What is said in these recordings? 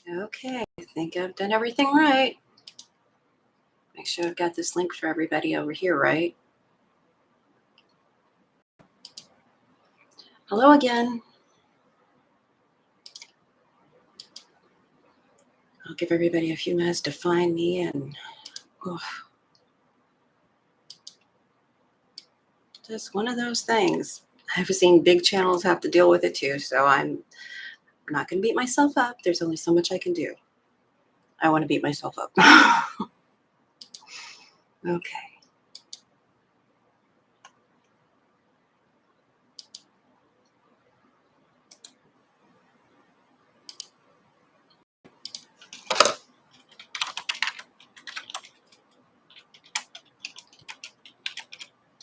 Okay, I think I've done everything right. Make sure I've got this link for everybody over here, right? Hello again. I'll give everybody a few minutes to find me and just one of those things. I've seen big channels have to deal with it too, so I'm not going to beat myself up. There's only so much I can do. I want to beat myself up. Okay.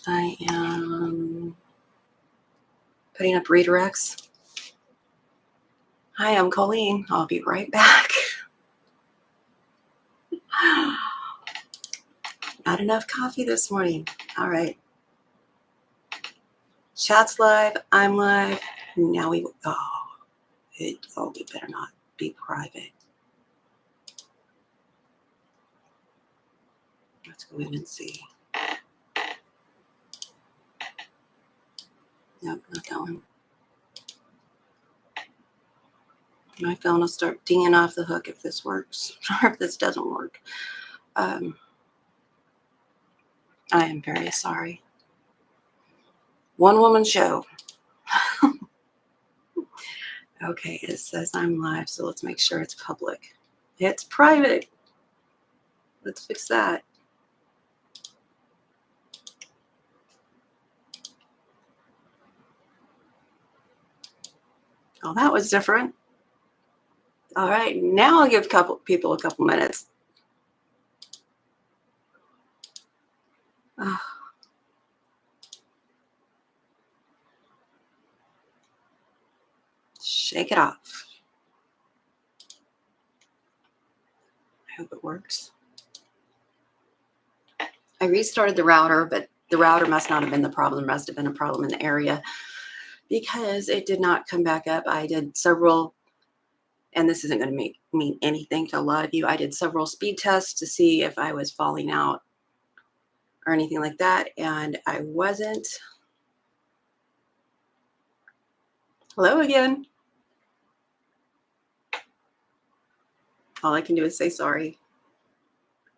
I am putting up redirects. Hi, I'm Coleen. I'll be right back. Not enough coffee this morning. All right. Chat's live. I'm live. Now we it better not be private. Let's go in and see. Nope, not that one. My phone will start dinging off the hook if this works or if this doesn't work. I am very sorry. One woman show. Okay, it says I'm live, so let's make sure it's public. It's private. Let's fix that. Oh, that was different. All right, now I'll give people a couple minutes. Shake it off. I hope it works. I restarted the router, but the router must not have been the problem. There must have been a problem in the area because it did not come back up. I did several, and this isn't going to mean anything to a lot of you. I did several speed tests to see if I was falling out or anything like that, and I wasn't. Hello again. All I can do is say sorry.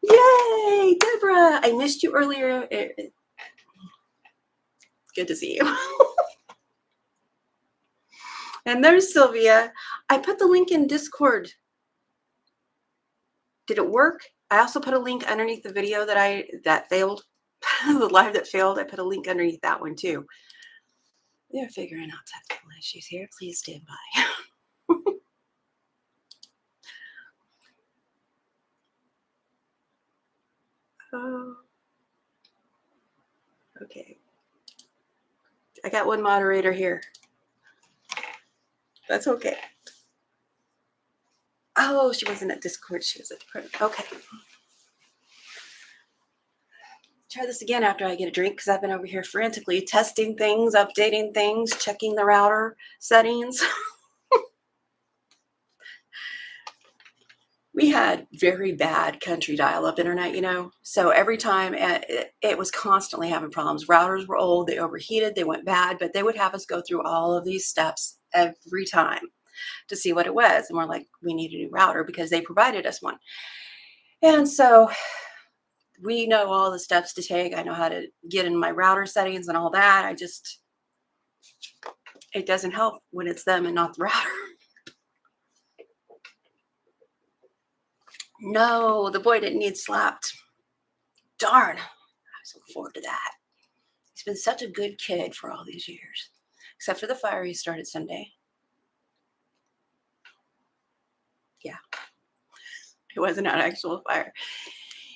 Yay, Deborah! I missed you earlier. Good to see you. And there's Sylvia. I put the link in Discord. Did it work? I also put a link underneath the video that failed. The live that failed. I put a link underneath that one too. They're figuring out technical issues here. Please stand by. Oh. Okay. I got one moderator here. That's okay. Oh, she wasn't at Discord. She was at okay. Try this again after I get a drink because I've been over here frantically testing things, updating things, checking the router settings. We had very bad country dial-up internet, so every time it was constantly having problems. Routers were old, they overheated, they went bad, but they would have us go through all of these steps every time to see what it was. And we're like, we need a new router because they provided us one. And so we know all the steps to take. I know how to get in my router settings and all that. It doesn't help when it's them and not the router. No, the boy didn't need slapped. Darn. I was looking forward to that. He's been such a good kid for all these years, except for the fire he started Sunday. Yeah, it wasn't an actual fire.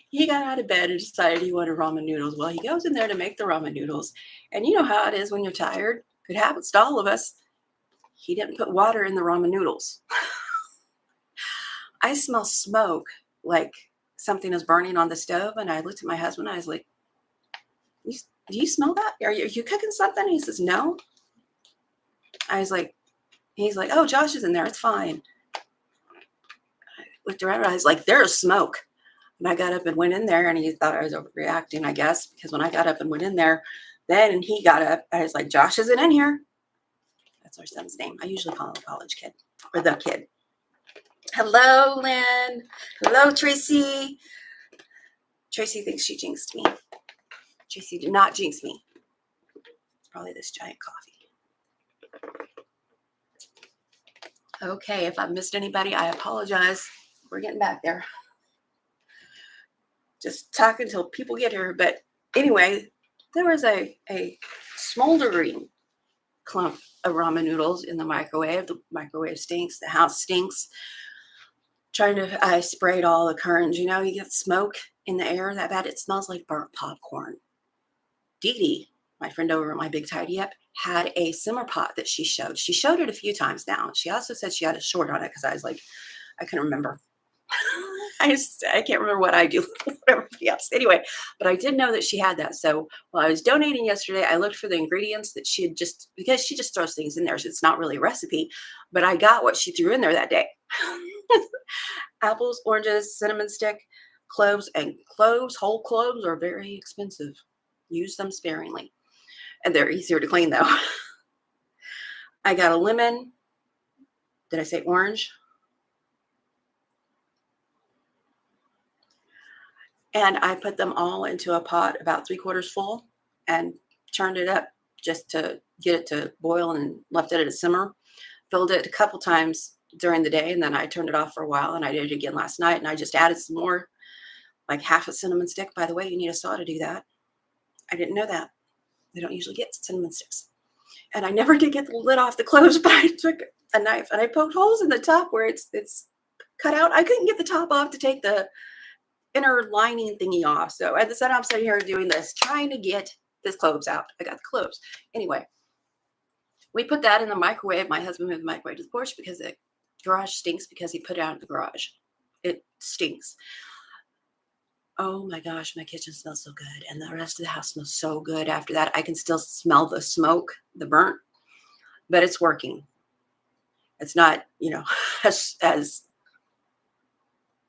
He got out of bed and decided he wanted ramen noodles. Well, he goes in there to make the ramen noodles. And you know how it is when you're tired. It happens to all of us. He didn't put water in the ramen noodles. I smell smoke like something is burning on the stove. And I looked at my husband. I was like, do you smell that? Are you cooking something? He says, no. He's like, oh, Josh is in there. It's fine. looked around and I was like, there's smoke. And I got up and went in there, and he thought I was overreacting, I guess, because when I got up and went in there, then he got up. I was like, Josh isn't in here. That's our son's name. I usually call him the college kid or the kid. Hello, Lynn. Hello, Tracy. Tracy thinks she jinxed me. Tracy did not jinx me. It's probably this giant coffee. Okay, if I've missed anybody, I apologize. We're getting back there. Just talk until people get here. But anyway, there was a smoldering clump of ramen noodles in the microwave. The microwave stinks. The house stinks. I sprayed all the curtains. You know, you get smoke in the air that bad. It smells like burnt popcorn. Dee Dee, my friend over at my Big Tidy Up, had a simmer pot that she showed. She showed it a few times now. She also said she had a short on it because I was like, I couldn't remember. I can't remember what I do with everybody else. Anyway, but I did know that she had that. So while I was donating yesterday, I looked for the ingredients that she had because she just throws things in there. So it's not really a recipe, but I got what she threw in there that day. Apples, oranges, cinnamon stick, cloves, and cloves. Whole cloves are very expensive. Use them sparingly. And they're easier to clean though. I got a lemon. Did I say orange? And I put them all into a pot about 3/4 full and turned it up just to get it to boil and left it at a simmer. Filled it a couple times during the day, and then I turned it off for a while, and I did it again last night, and I just added some more, like half a cinnamon stick. By the way, you need a saw to do that. I didn't know that. They don't usually get cinnamon sticks. And I never did get the lid off the cloves, but I took a knife and I poked holes in the top where it's cut out. I couldn't get the top off to take the inner lining thingy off. So at the set, I'm sitting here doing this, trying to get this cloves out. I got the cloves. Anyway, we put that in the microwave. My husband moved the microwave to the porch because the garage stinks because he put it out in the garage. It stinks. Oh my gosh, my kitchen smells so good. And the rest of the house smells so good after that. I can still smell the smoke, the burnt, but it's working. It's not, as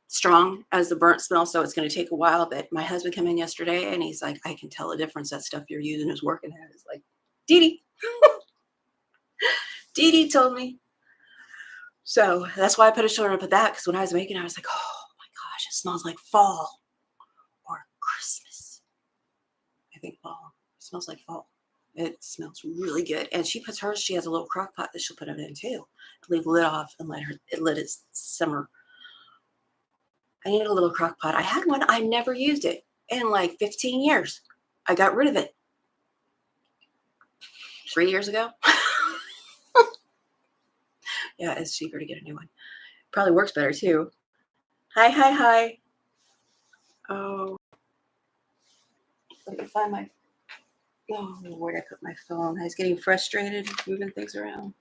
strong as the burnt smell, so it's going to take a while. But my husband came in yesterday and he's like, I can tell the difference. That stuff you're using is working. And it's like, Dee Dee. Dee Dee told me. So that's why I put a short up of that, because when I was making it, I was like, oh my gosh, it smells like fall or Christmas. I think fall. It smells like fall. It smells really good. And she puts hers, she has a little crock pot that she'll put it in too. Leave the lid off and let it simmer. I need a little crock pot. I had one. I never used it in like 15 years. I got rid of it 3 years ago. Yeah, it's cheaper to get a new one. Probably works better too. Hi. Oh, let me find my, where'd I put my phone? I was getting frustrated moving things around.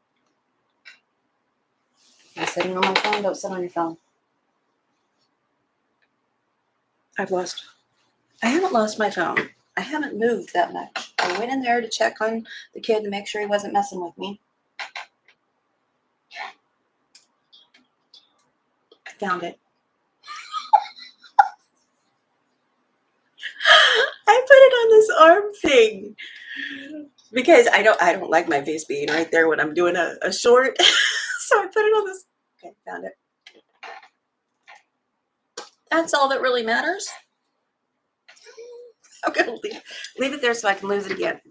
I'm sitting on my phone. Don't sit on your phone. I haven't lost my phone. I haven't moved that much. I went in there to check on the kid to make sure he wasn't messing with me. I found it. I put it on this arm thing because I don't like my face being right there when I'm doing a short. So I put it on this. Okay, found it. That's all that really matters. I'm gonna leave it there so I can lose it again.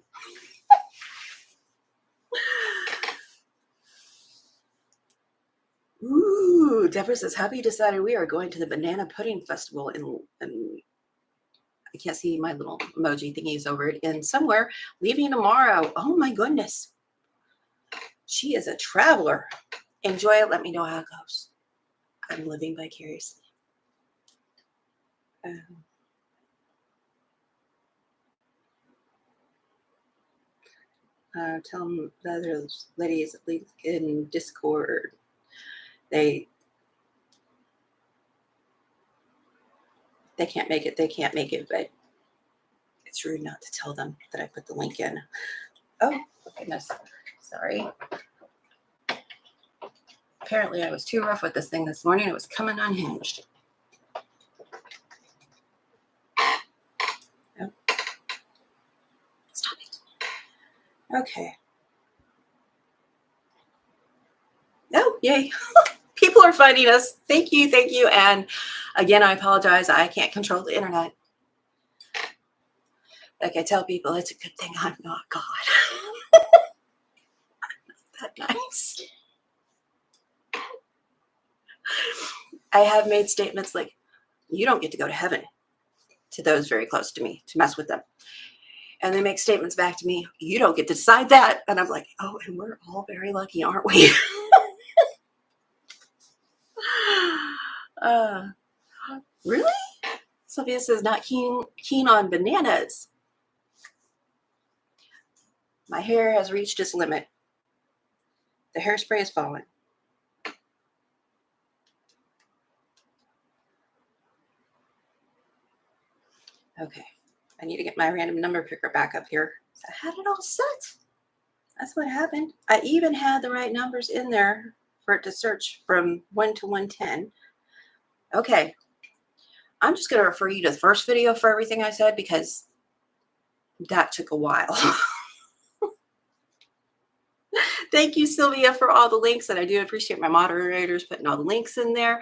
Ooh, Deborah says, have you decided we are going to the Banana Pudding Festival in I can't see my little emoji thingies over it, in somewhere, leaving tomorrow. Oh my goodness. She is a traveler. Enjoy it. Let me know how it goes. I'm living vicariously. Tell them the other ladies in Discord. They can't make it. They can't make it, but it's rude not to tell them that I put the link in. Oh, goodness. Sorry. Apparently I was too rough with this thing this morning. It was coming unhinged. Oh. Stop it. Okay. Oh, yay. People are finding us. Thank you. Thank you. And again, I apologize. I can't control the internet. Like I tell people, it's a good thing I'm not God. That nice. I have made statements like, you don't get to go to heaven, to those very close to me, to mess with them. And they make statements back to me, you don't get to decide that. And I'm like, oh, and we're all very lucky, aren't we? Really? Sylvia says, not keen on bananas. My hair has reached its limit. The hairspray is falling. Okay, I need to get my random number picker back up here. So I had it all set. That's what happened. I even had the right numbers in there for it to search from 1 to 110. Okay, I'm just going to refer you to the first video for everything I said because that took a while. Thank you, Sylvia, for all the links. And I do appreciate my moderators putting all the links in there.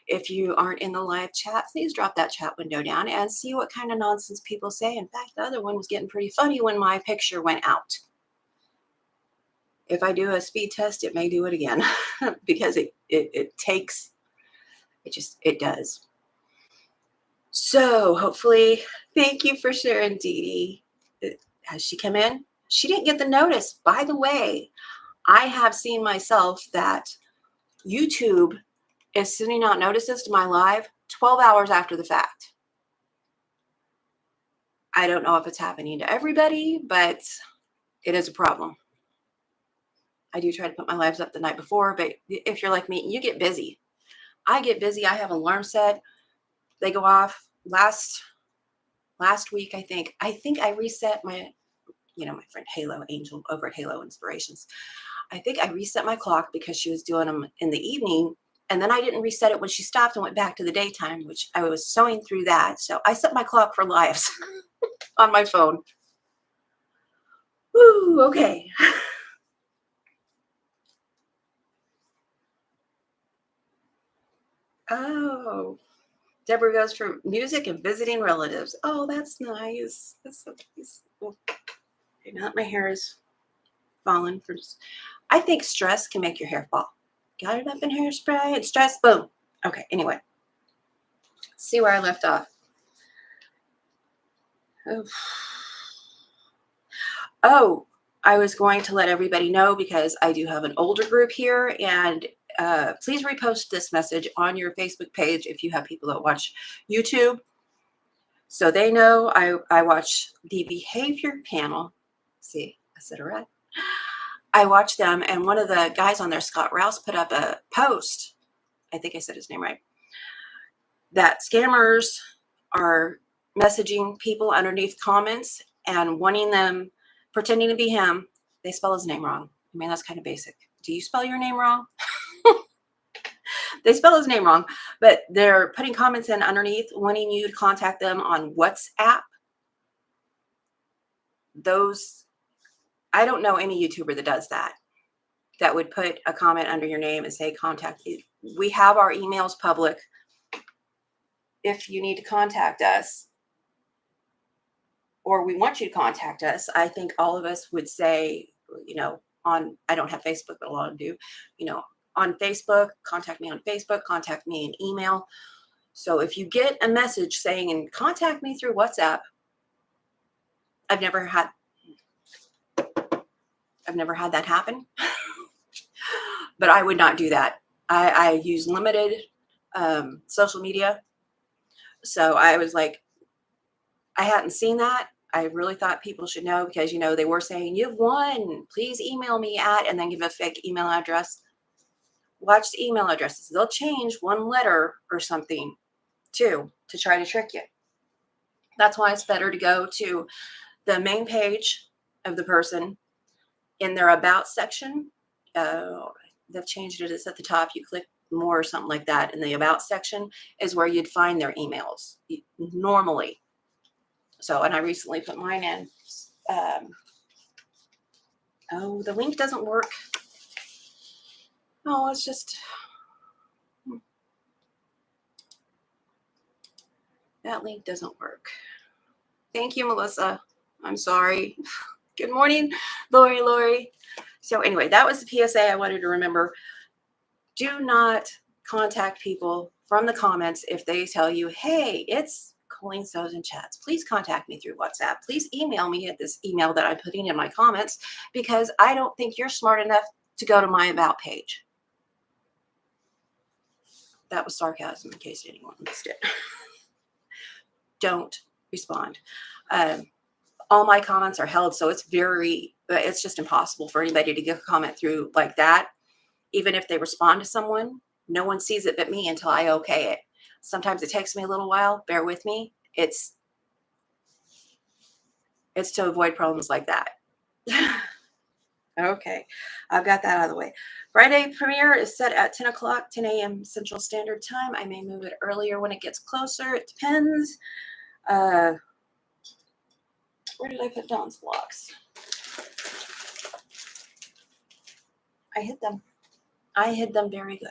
If you aren't in the live chat, please drop that chat window down and see what kind of nonsense people say. In fact, the other one was getting pretty funny when my picture went out. If I do a speed test, it may do it again because it does. So hopefully, thank you for sharing, Dee Dee. Has she come in? She didn't get the notice. By the way, I have seen myself that YouTube is sending out notices to my live 12 hours after the fact. I don't know if it's happening to everybody, but it is a problem. I do try to put my lives up the night before, but if you're like me, you get busy. I get busy. I have an alarm set. They go off. Last week, I think I reset my, my friend Halo Angel over at Halo Inspirations. I think I reset my clock because she was doing them in the evening. And then I didn't reset it when she stopped and went back to the daytime, which I was sewing through that. So I set my clock for lives on my phone. Ooh, okay. Oh, Deborah goes for music and visiting relatives. Oh, that's nice. That's so nice. Okay, now that my hair is falling for just, I think stress can make your hair fall. Got it up in hairspray and stress, boom. Okay, anyway. Let's see where I left off. Oh, I was going to let everybody know because I do have an older group here, and please repost this message on your Facebook page if you have people that watch YouTube. So they know I watch the behavior panel. See, I said it right. I watch them, and one of the guys on there, Scott Rouse, put up a post. I think I said his name right. That scammers are messaging people underneath comments and wanting them, pretending to be him. They spell his name wrong. I mean, that's kind of basic. Do you spell your name wrong? They spell his name wrong, but they're putting comments in underneath, wanting you to contact them on WhatsApp. I don't know any YouTuber that does that would put a comment under your name and say, contact you. We have our emails public. If you need to contact us, or we want you to contact us, I think all of us would say, I don't have Facebook, but a lot of do, on Facebook, contact me on Facebook, contact me in email. So if you get a message saying, and contact me through WhatsApp, I've never had that happen, but I would not do that. I use limited social media. So I was like, I hadn't seen that. I really thought people should know because, they were saying, you've won, please email me at, and then give a fake email address. Watch the email addresses. They'll change one letter or something too to try to trick you. That's why it's better to go to the main page of the person in their about section. they've changed it. It's at the top. You click more or something like that. In the about section is where you'd find their emails normally. So, and I recently put mine in. Oh, the link doesn't work. Oh, it's just, that link doesn't work. Thank you, Melissa. I'm sorry. Good morning, Lori. So anyway, that was the PSA I wanted to remember. Do not contact people from the comments if they tell you, hey, it's Coleen Sews and Chats. Please contact me through WhatsApp. Please email me at this email that I'm putting in my comments, because I don't think you're smart enough to go to my about page. That was sarcasm, in case anyone missed it. Don't respond. All my comments are held, so it's just impossible for anybody to give a comment through like that. Even if they respond to someone, no one sees it but me until I okay it. Sometimes it takes me a little while. Bear with me. It's to avoid problems like that. Okay, I've got that out of the way. Friday premiere is set at 10 o'clock, 10 a.m. Central Standard Time. I may move it earlier when it gets closer. It depends. Where did I put Dawn's blocks? I hid them. I hid them very good.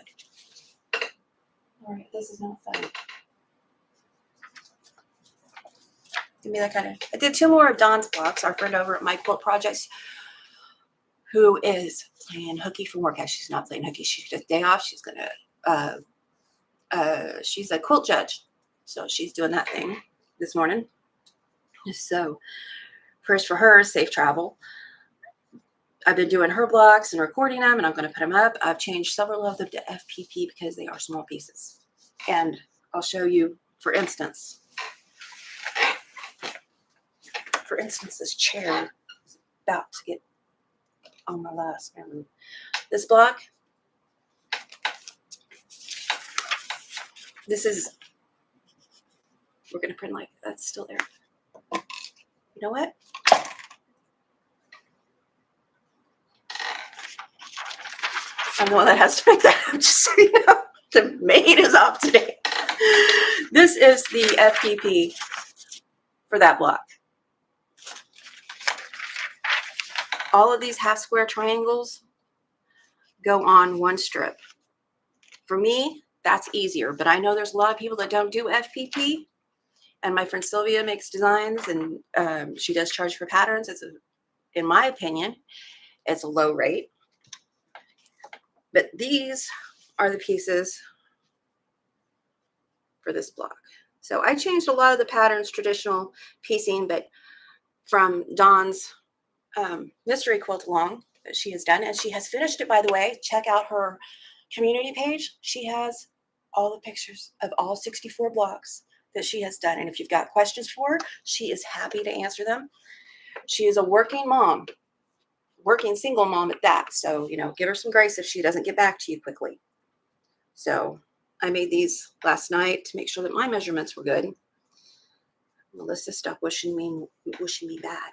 All right, this is not funny. Give me that kind of. I did 2 more of Dawn's blocks. Our friend over at My Quilt Projects, who is playing hooky from work. She's not playing hooky. She took a day off. She's gonna. She's a quilt judge, so she's doing that thing this morning. So, prayers for her. Safe travel. I've been doing her blocks and recording them, and I'm going to put them up. I've changed several of them to FPP because they are small pieces. And I'll show you, for instance, this chair is about to get on my last one. This block, we're going to print like that's still there. You know what? I'm the one that has to make that up, just so you know. The maid is off today. This is the FPP for that block. All of these half square triangles go on one strip. For me, that's easier, but I know there's a lot of people that don't do FPP. And my friend Sylvia makes designs, and she does charge for patterns. In my opinion, it's a low rate. But these are the pieces for this block. So I changed a lot of the patterns, traditional piecing, but from Dawn's mystery quilt along that she has done, and she has finished it, by the way. Check out her community page. She has all the pictures of all 64 blocks that she has done. And if you've got questions for her, she is happy to answer them. She is a working mom, working single mom at that. So, give her some grace if she doesn't get back to you quickly. So I made these last night to make sure that my measurements were good. Melissa, stop wishing me bad.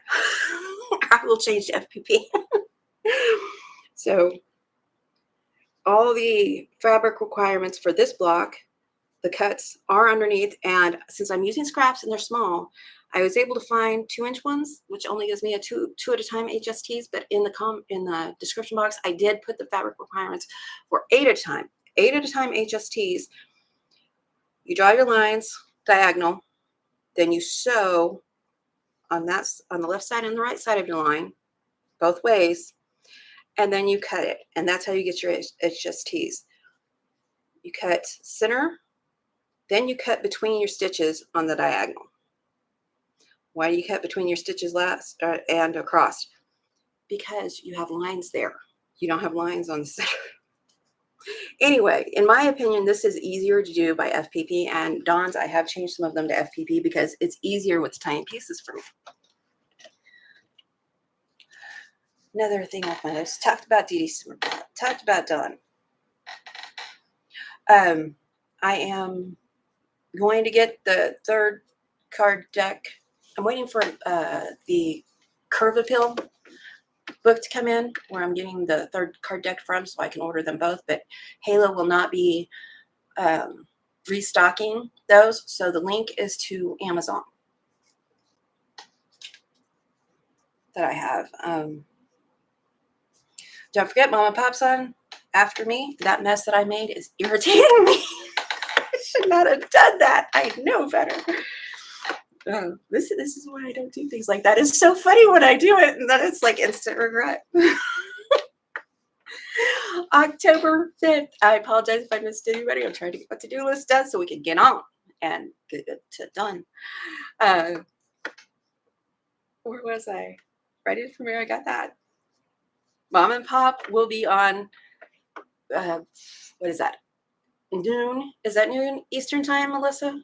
I will change to FPP. So all the fabric requirements for this block, the cuts are underneath. And since I'm using scraps and they're small, I was able to find 2-inch ones, which only gives me a two at a time HSTs. But in the description box, I did put the fabric requirements for 8 at a time. 8 at a time HSTs. You draw your lines diagonal, then you sew on the left side and the right side of your line, both ways, and then you cut it. And that's how you get your HSTs. You cut center, then you cut between your stitches on the diagonal. Why do you cut between your stitches last and across? Because you have lines there. You don't have lines on the center. Anyway, in my opinion, this is easier to do by FPP, and Dawn's, I have changed some of them to FPP because it's easier with tiny pieces for me. Another thing off my list, talked about Dee Dee, talked about Dawn. I am going to get the 3rd card deck. I'm waiting for the curve appeal book to come in where I'm getting the third card deck from, so I can order them both. But Halo will not be restocking those, so the link is to Amazon that I have. Don't forget, Mama Pop's on after me. That mess that I made is irritating me. I should not have done that. I know better. This is why I don't do things like that. It's so funny when I do it, and then it's like instant regret. October 5th. I apologize if I missed anybody. I'm trying to get my to-do list done so we can get on and get it done. Where was I? Ready to premiere. I got that. Mom and Pop will be on, what is that? Noon? Is that noon Eastern time, Melissa?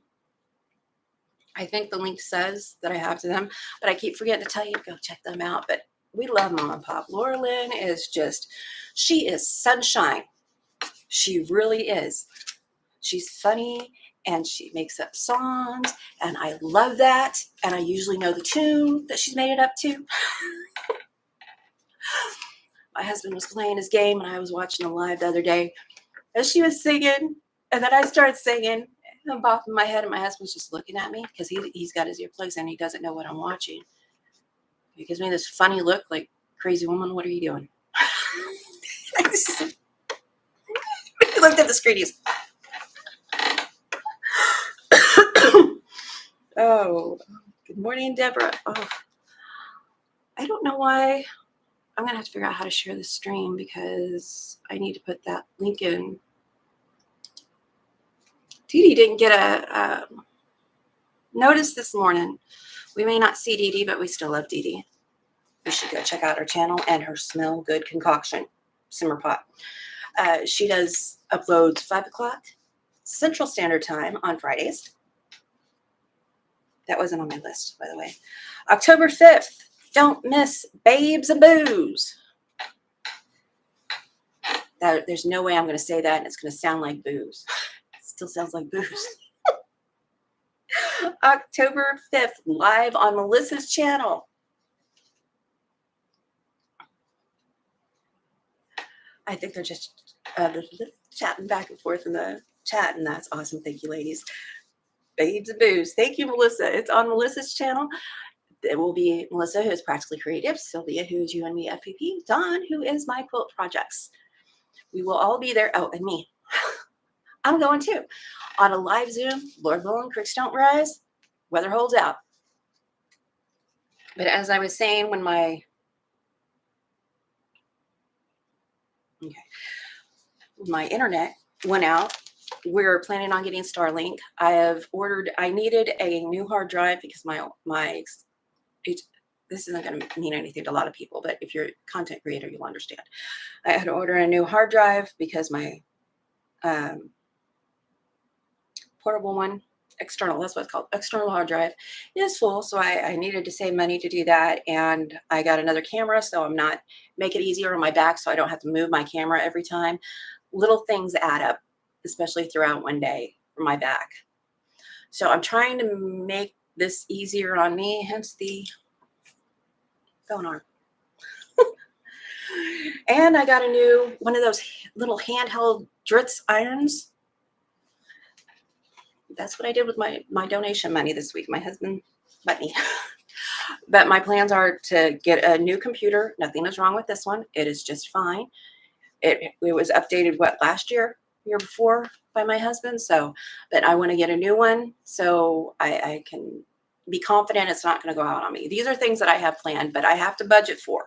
I think the link says that I have to them, but I keep forgetting to tell you to go check them out. But we love Mom and Pop. Laura Lynn is just, she is sunshine. She really is. She's funny and she makes up songs, and I love that. And I usually know the tune that she's made it up to. My husband was playing his game and I was watching a live the other day as she was singing, and then I started singing and I'm bopping my head, and my husband's just looking at me because he's got his earplugs in and he doesn't know what I'm watching. He gives me this funny look like, crazy woman, what are you doing? He looked at the screen. He's oh, good morning, Deborah. Oh, I don't know why. I'm going to have to figure out how to share the stream because I need to put that link in. Dee Dee didn't get a notice this morning. We may not see Dee Dee, but we still love Dee Dee. You should go check out her channel and her Smell Good concoction simmer pot. She does uploads 5 o'clock Central Standard Time on Fridays. That wasn't on my list, by the way. October 5th. Don't miss Babes and Booze. There's no way I'm going to say that and it's going to sound like booze. It still sounds like booze. October 5th, live on Melissa's channel. I think they're just chatting back and forth in the chat, and that's awesome. Thank you, ladies. Babes and Booze. Thank you, Melissa. It's on Melissa's channel. It will be Melissa, who is Practically Creative, Sylvia, who is You and Me FPP, Dawn, who is My Quilt Projects. We will all be there. Oh, and me. I'm going too. On a live Zoom, Lord willing, creeks don't rise, weather holds out. But as I was saying, when my internet went out, we're planning on getting Starlink. I needed a new hard drive because this isn't going to mean anything to a lot of people, but if you're a content creator, you'll understand. I had to order a new hard drive because my portable one, external, that's what it's called, external hard drive, is full. So I needed to save money to do that. And I got another camera, so I'm not, make it easier on my back so I don't have to move my camera every time. Little things add up, especially throughout one day for my back. So I'm trying to make this easier on me, hence the phone arm. And I got a new one of those little handheld Dritz irons. That's what I did with my donation money this week. My husband let me. But my plans are to get a new computer. Nothing is wrong with this one. It is just fine. It was updated, last year before by my husband. So, but I want to get a new one so I can be confident it's not going to go out on me. These are things that I have planned, but I have to budget for.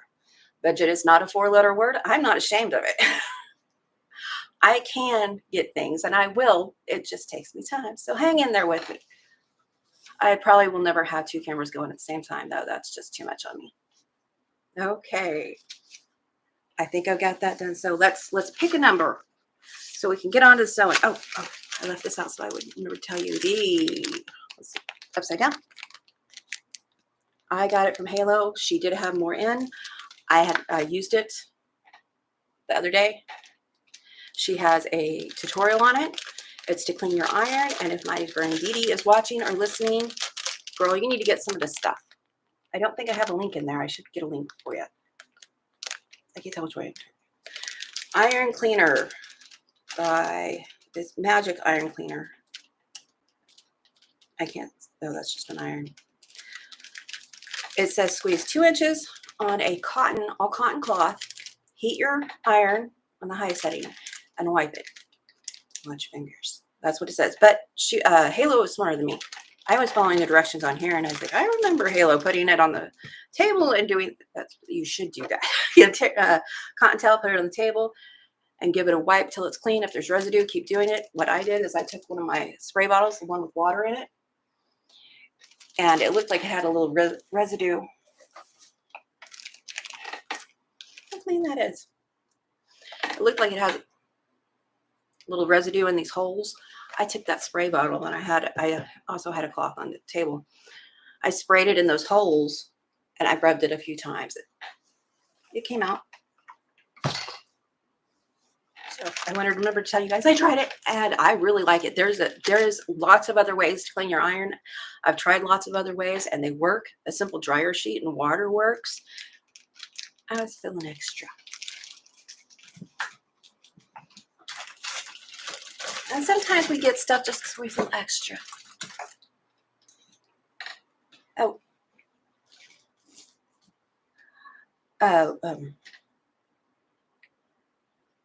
Budget is not a 4-letter word. I'm not ashamed of it. I can get things, and I will. It just takes me time. So hang in there with me. I probably will never have 2 cameras going at the same time, though. That's just too much on me. Okay. I think I've got that done. So let's pick a number so we can get on to the sewing. Oh, I left this out so I would never tell you the upside down. I got it from Halo. She did have more in. I used it the other day. She has a tutorial on it. It's to clean your iron. And if my friend Dee Dee is watching or listening, girl, you need to get some of this stuff. I don't think I have a link in there. I should get a link for you. I can't tell which way. Iron Cleaner by this Magic Iron Cleaner. I can't, oh, that's just an iron. It says squeeze 2 inches on a all cotton cloth. Heat your iron on the high setting and wipe it. Watch fingers. That's what it says. But Halo is smarter than me. I was following the directions on here, and I was like, I remember Halo putting it on the table and doing that. You should do that. Get a cotton towel, put it on the table, and give it a wipe till it's clean. If there's residue, keep doing it. What I did is I took one of my spray bottles, the one with water in it, and it looked like it had a little residue. How clean that is. It looked like it has a little residue in these holes. I took that spray bottle, and I also had a cloth on the table. I sprayed it in those holes, and I rubbed it a few times. It came out. So I wanted to remember to tell you guys I tried it, and I really like it. There's lots of other ways to clean your iron. I've tried lots of other ways, and they work. A simple dryer sheet and water works. I was feeling extra. And sometimes we get stuff just because we feel extra. Oh.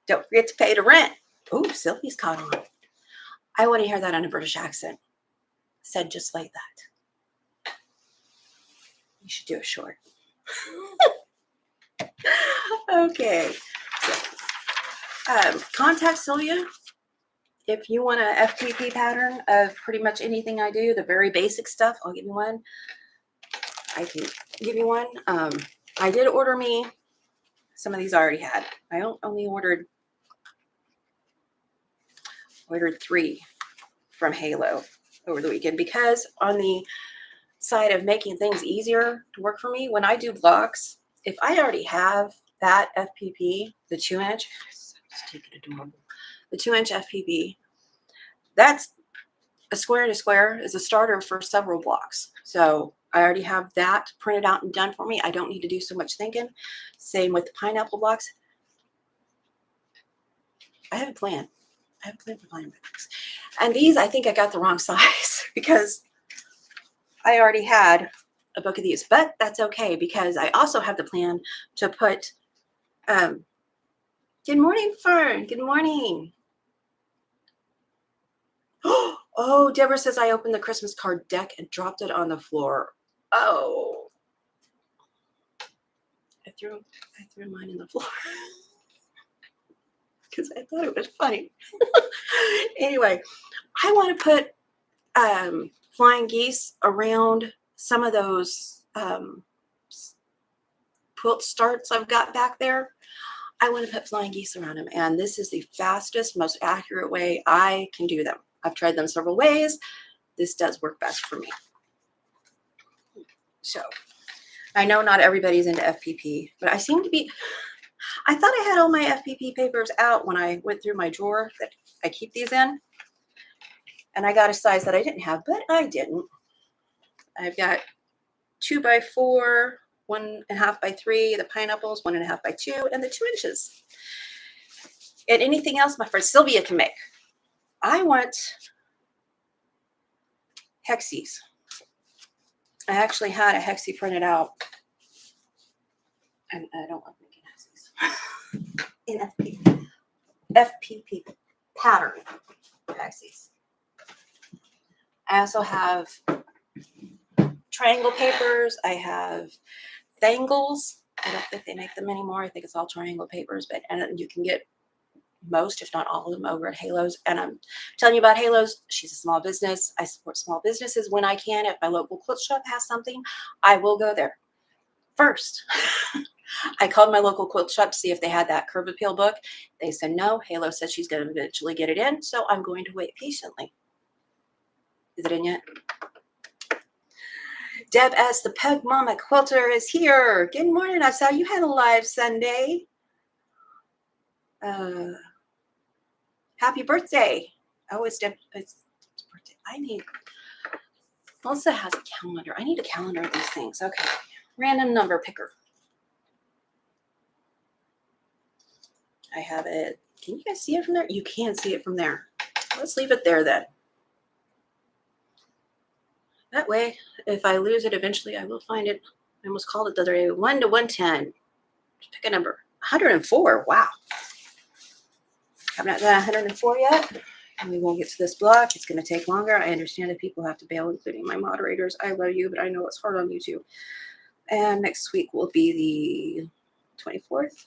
Don't forget to pay the rent. Ooh, Sylvie's caught on. I want to hear that in a British accent. Said just like that. You should do a short. Okay. So, contact Sylvia. If you want a FPP pattern of pretty much anything I do, the very basic stuff, I'll give you one. I can give you one. I did order me some of these I already had. I only ordered 3 from Halo over the weekend because on the side of making things easier to work for me, when I do blocks, if I already have that FPP, the 2-inch, the 2-inch FPP, that's a square to square is a starter for several blocks. So I already have that printed out and done for me. I don't need to do so much thinking. Same with the pineapple blocks. I have a plan. I have a plan for pineapple blocks. And these, I think I got the wrong size because I already had a book of these, but that's okay because I also have the plan to put, good morning, Fern. Good morning. Oh, Deborah says I opened the Christmas card deck and dropped it on the floor. Oh, I threw mine in the floor because I thought it was funny. Anyway, I want to put flying geese around some of those quilt starts I've got back there. I want to put flying geese around them, and this is the fastest, most accurate way I can do them. I've tried them several ways. This does work best for me. So I know not everybody's into FPP, but I seem to be. I thought I had all my FPP papers out when I went through my drawer that I keep these in, and I got a size that I didn't have, but I didn't. I've got 2x4, 1.5 by 3, the pineapples, 1.5 by 2, and the 2 inches. And anything else my friend Sylvia can make. I want hexies. I actually had a hexie printed out, and I don't like making hexies in FPP pattern hexies. I also have triangle papers. I have thangles. I don't think they make them anymore. I think it's all triangle papers, and you can get most, if not all of them, over at Halos. And I'm telling you about Halos. She's a small business. I support small businesses when I can. If my local quilt shop has something, I will go there first. I called my local quilt shop to see if they had that curve appeal book. They said no. Halo said she's going to eventually get it in, so I'm going to wait patiently. Is it in yet? Deb S. the Pug Mama Quilter is here. Good morning. I saw you had a live Sunday. Happy birthday. Oh, it's Deb's birthday. Melissa has a calendar. I need a calendar of these things. Okay. Random number picker. I have it. Can you guys see it from there? You can see it from there. Let's leave it there then. That way, if I lose it eventually, I will find it. I almost called it the other day. 1 to 110. Pick a number. 104. Wow. I'm not done 104 yet. And we won't get to this block. It's going to take longer. I understand that people have to bail, including my moderators. I love you, but I know it's hard on you too. And next week will be the 24th.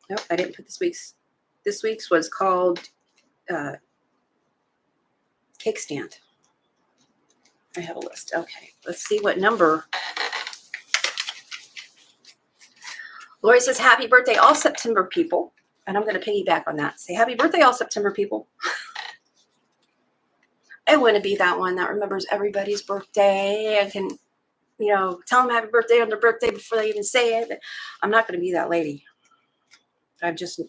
Nope, I didn't put this week's. This week's was called Cake Stand. I have a list. Okay, let's see what number. Lori says, happy birthday, all September people. And I'm going to piggyback on that. Say, happy birthday, all September people. I want to be that one that remembers everybody's birthday and can, you know, tell them happy birthday on their birthday before they even say it. I'm not going to be that lady. I'm just,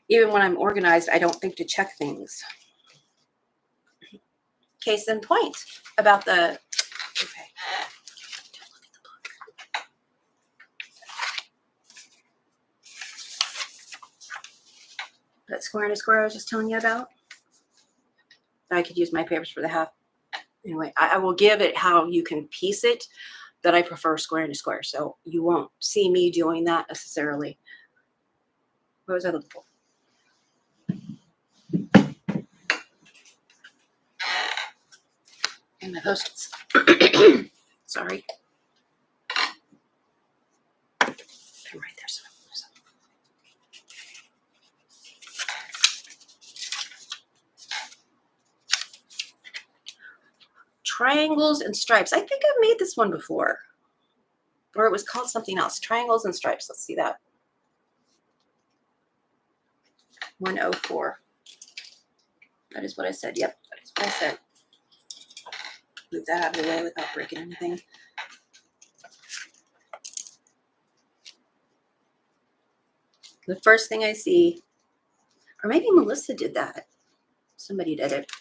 even when I'm organized, I don't think to check things. Case in point about the, okay. That square and a square I was just telling you about. I could use my papers for the half. Anyway, I will give it how you can piece it, but I prefer square and a square. So you won't see me doing that necessarily. What was I looking for? And my Post-its. Sorry. Put them right there. So triangles and stripes. I think I've made this one before. Or it was called something else. Triangles and stripes. Let's see that. 104. That is what I said. Yep, that is what I said. Move that out of the way without breaking anything. The first thing I see, or maybe Melissa did that. Somebody did it.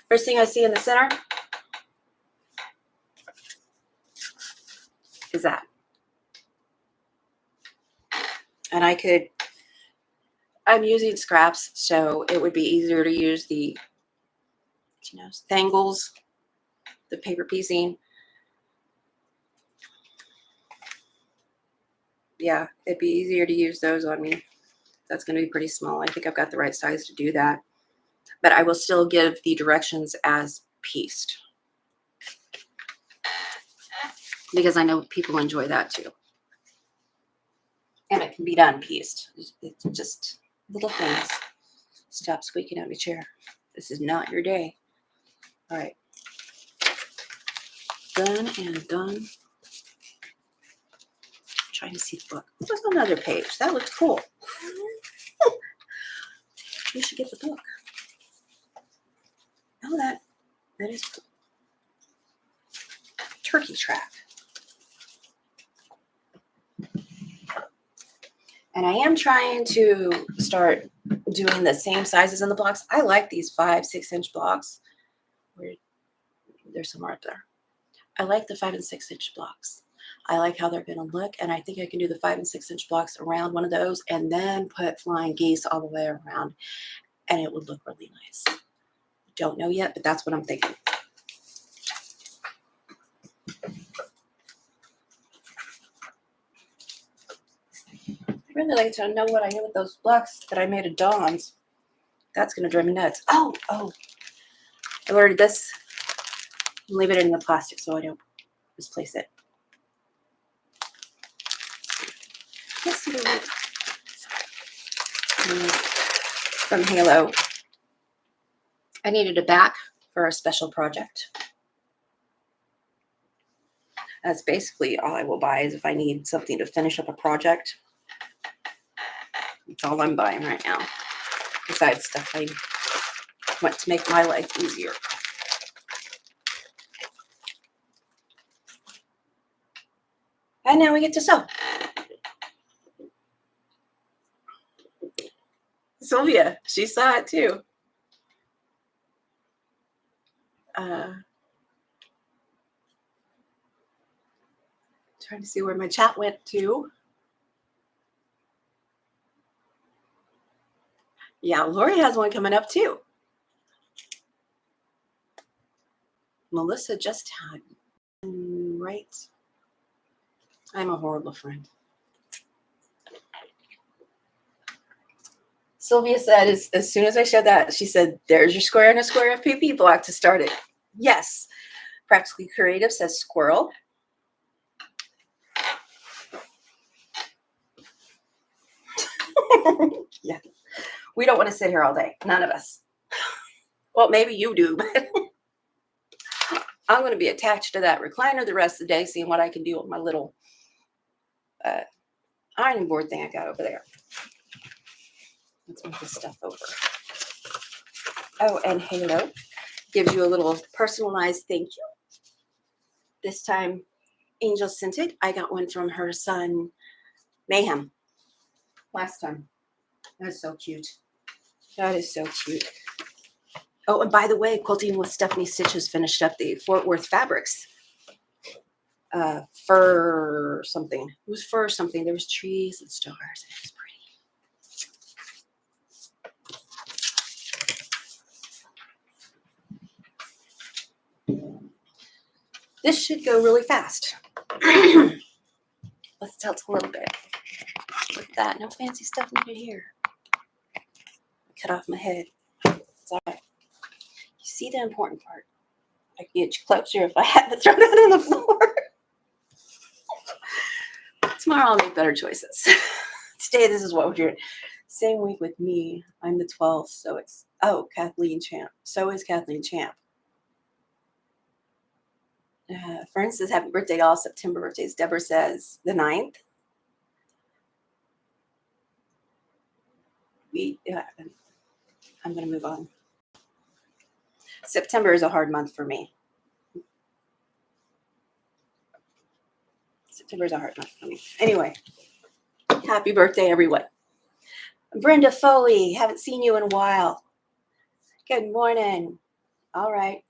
First thing I see in the center is that. And I'm using scraps, so it would be easier to use the, you know, Thangles, the paper piecing. Yeah, it'd be easier to use those on me. That's going to be pretty small. I think I've got the right size to do that. But I will still give the directions as pieced. Because I know people enjoy that too. And it can be done pieced. It's just little things. Stop squeaking out your chair. This is not your day. All right. Done and done. Trying to see the book. What was another page? That looked cool. You should get the book. Oh, that is cool. Turkey Track. And I am trying to start doing the same sizes in the blocks. I like these 5-6-inch blocks. They're somewhere up there. I like the 5 and 6-inch blocks. I like how they're going to look, and I think I can do the 5 and 6-inch blocks around one of those and then put flying geese all the way around, and it would look really nice. Don't know yet, but that's what I'm thinking. I really like to know what I do with those blocks that I made of Dawn's. That's going to drive me nuts. Oh, I ordered this. Leave it in the plastic so I don't misplace it. Let's see from Halo. I needed a back for a special project. That's basically all I will buy is if I need something to finish up a project. That's all I'm buying right now. Besides stuff I want to make my life easier. And now we get to sew. Sylvia, she saw it too. Trying to see where my chat went to. Yeah, Lori has one coming up too. Melissa just had, right? I'm a horrible friend. Sylvia said, as soon as I showed that, she said, there's your square and a square of PP block to start it. Yes. Practically Creative says squirrel. Yeah. We don't want to sit here all day. None of us. Well, maybe you do, but I'm going to be attached to that recliner the rest of the day, seeing what I can do with my little ironing board thing I got over there. Let's move this stuff over. Oh, and Halo gives you a little personalized thank you. This time, Angel sent it. I got one from her son, Mayhem, last time. That's so cute. That is so cute. Oh, and by the way, Quilting with Stephanie Stitches finished up the Fort Worth Fabrics. Fur something. It was fur something. There was trees and stars. And it was pretty. This should go really fast. Let's tilt a little bit. With that, no fancy stuff needed here. Cut off my head. It's all right. You see the important part. I could get closer if I had to throw that on the floor. Tomorrow I'll make better choices. Today, this is what we're doing. Same week with me. I'm the 12th, so it's, oh, Kathleen Champ. So is Kathleen Champ. For instance, happy birthday to all September birthdays. Deborah says the 9th. I'm going to move on. September is a hard month for me. September is a hard month for me. Anyway, happy birthday, everyone. Brenda Foley, haven't seen you in a while. Good morning. All right.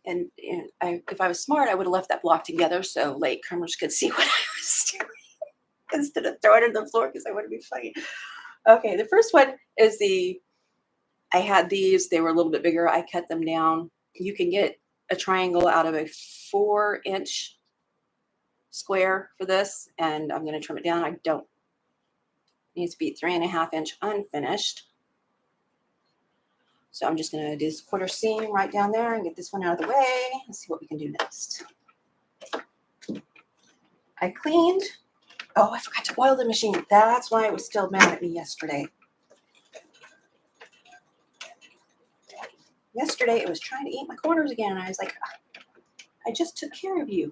And if I was smart, I would have left that block together so late comers could see what I was doing instead of throwing it on the floor because I wouldn't be funny. Okay, the first one is I had these. They were a little bit bigger. I cut them down. You can get a triangle out of a 4-inch square for this, and I'm going to trim it down. It needs to be 3.5-inch unfinished. So I'm just going to do this quarter seam right down there and get this one out of the way. Let's see what we can do next. I cleaned. Oh, I forgot to oil the machine. That's why it was still mad at me yesterday. Yesterday, it was trying to eat my corners again. And I was like, I just took care of you.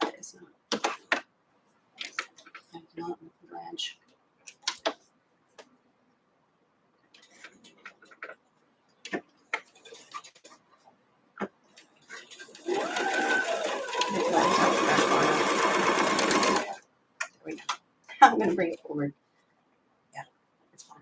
That is not a branch. I'm going to bring it forward. Yeah, it's fine.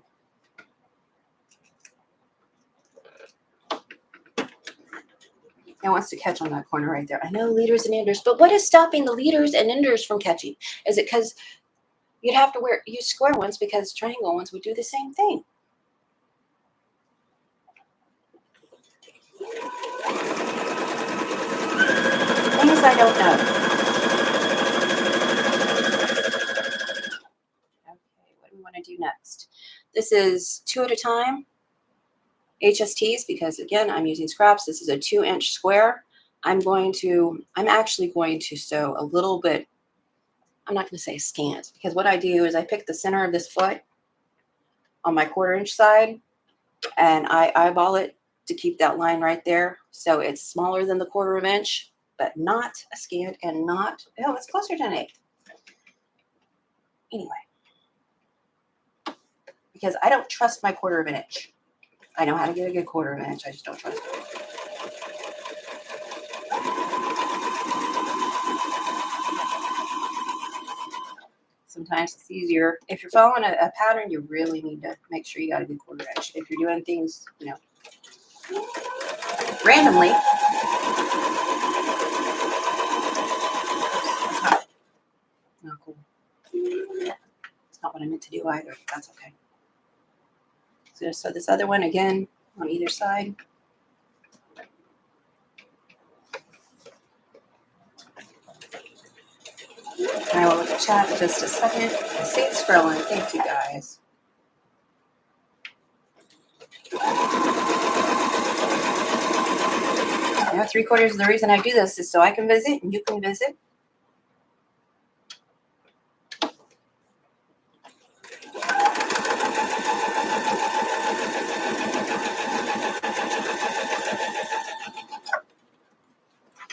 It wants to catch on that corner right there. I know leaders and enders, but what is stopping the leaders and enders from catching? Is it because you'd have to use square ones because triangle ones would do the same thing? Things I don't know. Okay, what do we want to do next? This is 2 at a time. HSTs, because again, I'm using scraps. This is a 2-inch square. I'm actually going to sew a little bit. I'm not going to say scant, because what I do is I pick the center of this foot on my 1/4-inch side and I eyeball it to keep that line right there. So it's smaller than the 1/4 inch, but not a scant and not, oh, it's closer to an 1/8. Anyway, because I don't trust my 1/4 inch. I know how to get a good 1/4 inch. I just don't trust it. Sometimes it's easier. If you're following a pattern, you really need to make sure you got a good 1/4 inch. If you're doing things, randomly. Not cool. It's not what I meant to do either. That's okay. So sew this other one again on either side. I will look at chat in just a second. I see it's scrolling. Thank you guys. Now, 3/4 of the reason I do this is so I can visit and you can visit.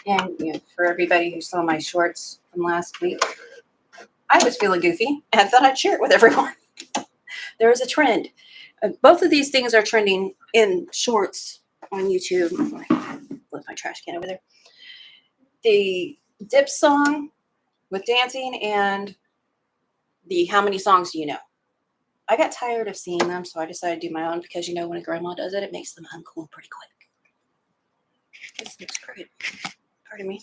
And you know, for everybody who saw my shorts from last week, I was feeling goofy and I thought I'd share it with everyone. There is a trend. Both of these things are trending in shorts on YouTube. I left my trash can over there. The dip song with dancing and the how many songs do you know? I got tired of seeing them, so I decided to do my own because, you know, when a grandma does it, it makes them uncool pretty quick. This looks great. Pardon me.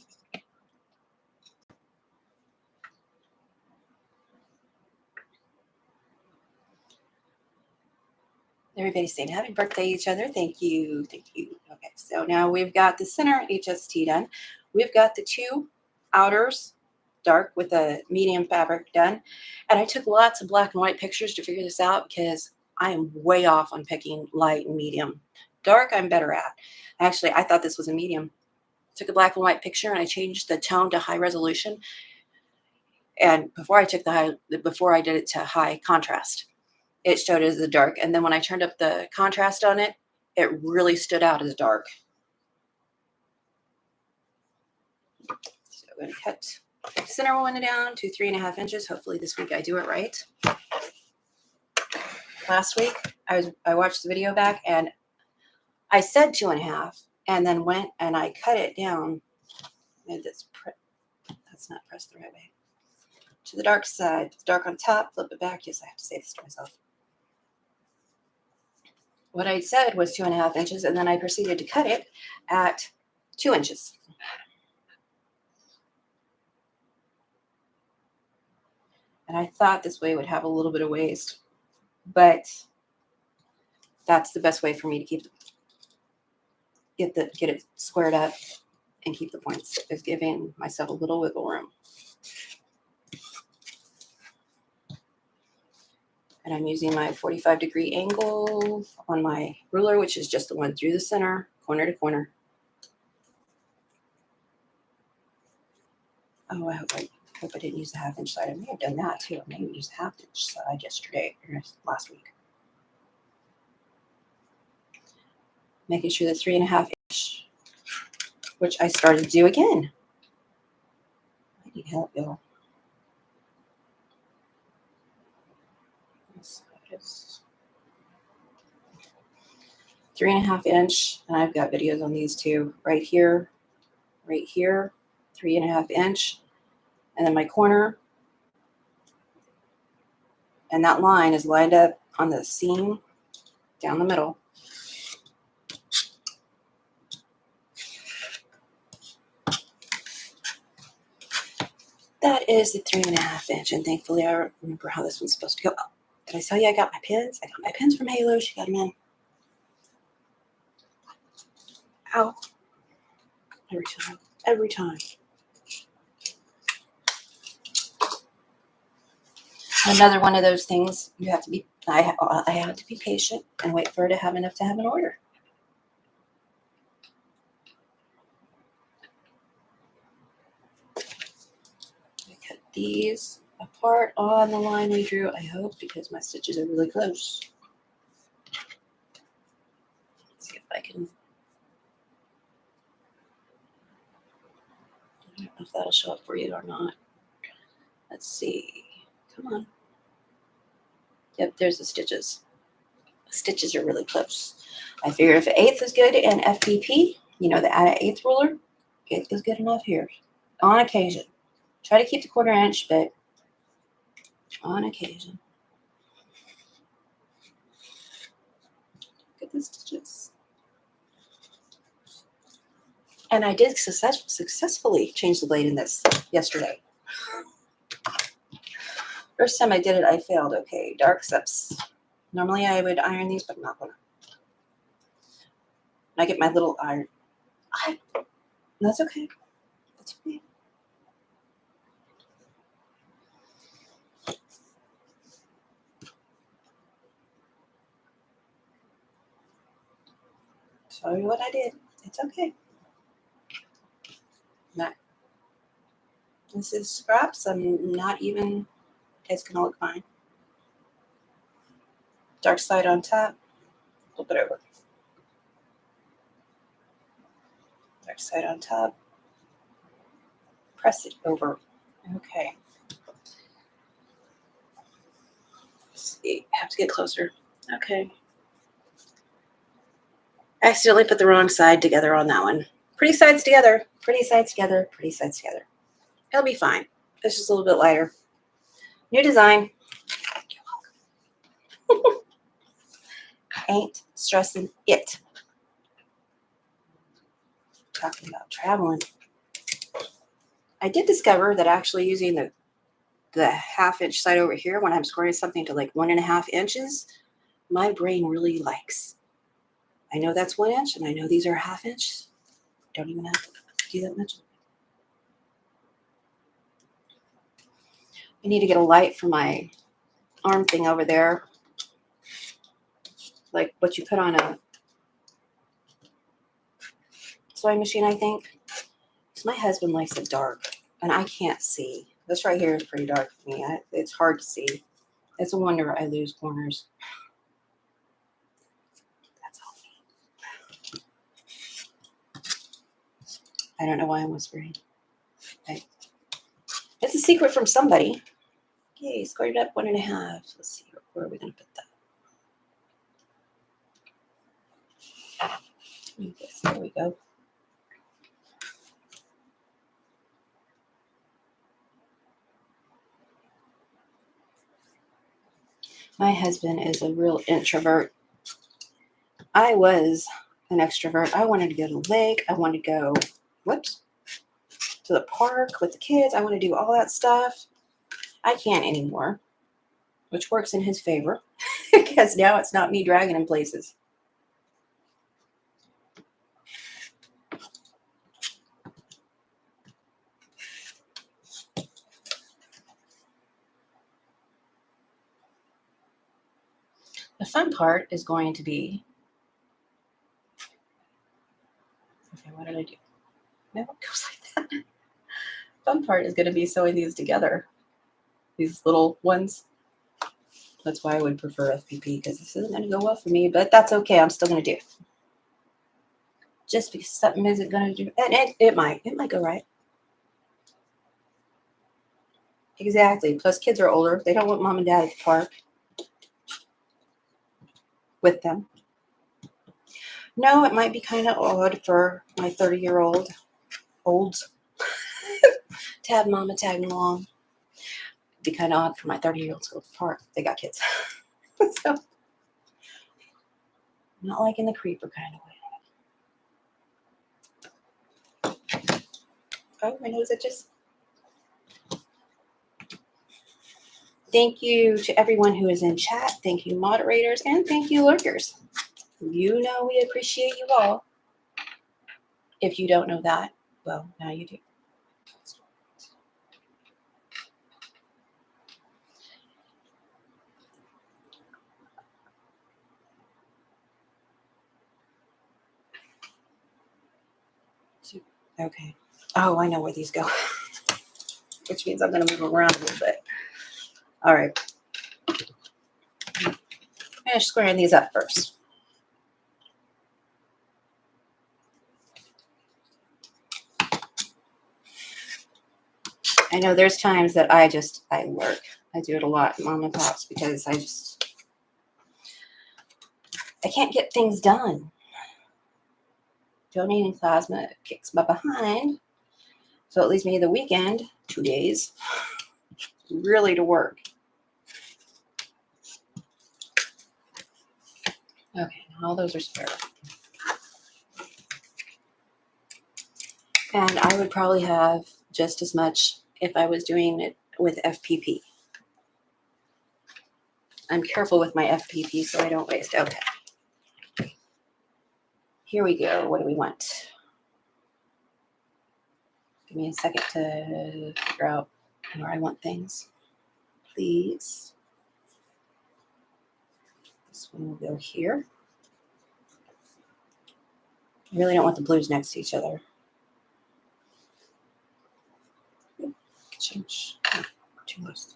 Everybody's saying happy birthday to each other. Thank you. Thank you. Okay, so now we've got the center HST done. We've got the two outers dark with a medium fabric done. And I took lots of black and white pictures to figure this out because I am way off on picking light and medium. Dark, I'm better at. Actually, I thought this was a medium. Took a black and white picture and I changed the tone to high resolution. And before I did it to high contrast, it showed as a dark. And then when I turned up the contrast on it, it really stood out as dark. So I'm going to cut the center one down to 3.5 inches. Hopefully this week I do it right. Last week I watched the video back and I said 2.5 and then went and I cut it down. That's not pressed the right way. To the dark side. It's dark on top, flip it back. Yes, I have to say this to myself. What I said was 2.5 inches, and then I proceeded to cut it at 2 inches. And I thought this way would have a little bit of waste, but that's the best way for me to get it squared up and keep the points, is giving myself a little wiggle room. And I'm using my 45-degree angle on my ruler, which is just the one through the center, corner to corner. Oh, I hope I didn't use the 1/2 inch side. I may have done that too. I may have used the 1/2 inch side yesterday or last week. Making sure the 3.5 inch, which I started to do again. I need help, y'all. So it's 3.5 inch, and I've got videos on these too. Right here, 3.5 inch, and then my corner, and that line is lined up on the seam down the middle. That is the 3.5 inch, and thankfully I remember how this one's supposed to go. Oh, did I tell you I got my pins? I got my pins from Halo. She got them in. Ow. Every time. Another one of those things you have to be, I had to be patient and wait for her to have enough to have an order. I cut these apart on the line we drew, I hope, because my stitches are really close. Let's see if I can. I don't know if that'll show up for you or not. Let's see. Come on. Yep, there's the stitches. The stitches are really close. I figure if 1/8 is good in FBP, you know, the add 1/8 ruler, it is good enough here. On occasion. Try to keep the 1/4 inch, but on occasion. Look at the stitches. And I did successfully change the blade in this yesterday. First time I did it, I failed. Okay, dark subs Normally I would iron these, but I'm not gonna. I get my little iron. That's okay. That's okay. Show you what I did. It's okay. Not. This is scraps. I'm not even. It's gonna look fine. Dark side on top. Flip it over. Dark side on top. Press it over. Okay. Let's see. I have to get closer. Okay. I accidentally put the wrong side together on that one. Pretty sides together. Pretty sides together. Pretty sides together. It'll be fine. It's just a little bit lighter. New design. Ain't stressing it. Talking about traveling. I did discover that actually using the 1/2 inch side over here when I'm scoring something to like 1.5 inches, my brain really likes. I know that's 1 inch and I know these are 1/2 inch. Don't even have to do that much. I need to get a light for my arm thing over there. Like what you put on a sewing machine, I think. Because my husband likes it dark and I can't see. This right here is pretty dark for me. It's hard to see. It's a wonder I lose corners. That's all. I don't know why I'm whispering. Okay. It's a secret from somebody. Okay, squared it up 1.5. Let's see, where are we going to put that? Yes, there we go. My husband is a real introvert. I was an extrovert. I wanted to go to the lake. I wanted to go, to the park with the kids. I want to do all that stuff. I can't anymore, which works in his favor because now it's not me dragging him places. The fun part is going to be, okay, what did I do? No, it goes like that. Fun part is going to be sewing these together, these little ones. That's why I would prefer FPP because this isn't going to go well for me, but that's okay. I'm still going to do it. Just because something isn't going to do, and it might go right. Exactly. Plus, kids are older. They don't want mom and dad at the park with them. No, it might be kind of odd for my 30-year-olds to have mama tagging along. It'd be kind of odd for my 30-year-olds to go to the park. They got kids. So, not like in the creeper kind of way. Oh, my nose itches. Thank you to everyone who is in chat. Thank you, moderators, and thank you, lurkers. You know we appreciate you all. If you don't know that, well, now you do. Okay. Oh, I know where these go. Which means I'm going to move them around a little bit. All right. Finish squaring these up first. I know there's times that I lurk. I do it a lot, mom and pops, because I can't get things done. Donating plasma kicks my behind. So it leaves me the weekend, 2 days, really to work. Okay, all those are spare. And I would probably have just as much if I was doing it with FPP. I'm careful with my FPP so I don't waste. Okay. Here we go. What do we want? Give me a second to figure out where I want things. Please. This one will go here. I really don't want the blues next to each other. Change. Too loose.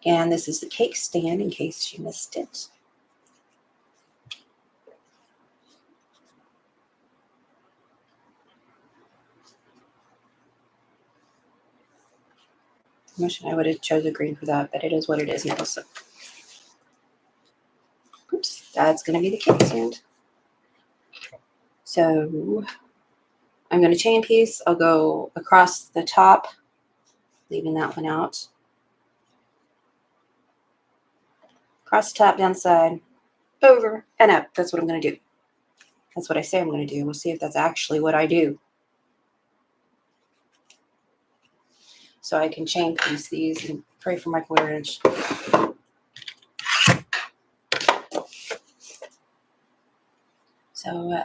And this is the cake stand in case you missed it. I wish I would have chosen green for that, but it is what it is now. So, oops, that's going to be the cake stand. So I'm going to chain piece. I'll go across the top, leaving that one out. Across the top, down the side, over, and up. That's what I'm going to do. That's what I say I'm going to do. We'll see if that's actually what I do. So I can chain piece these and pray for my clearance. So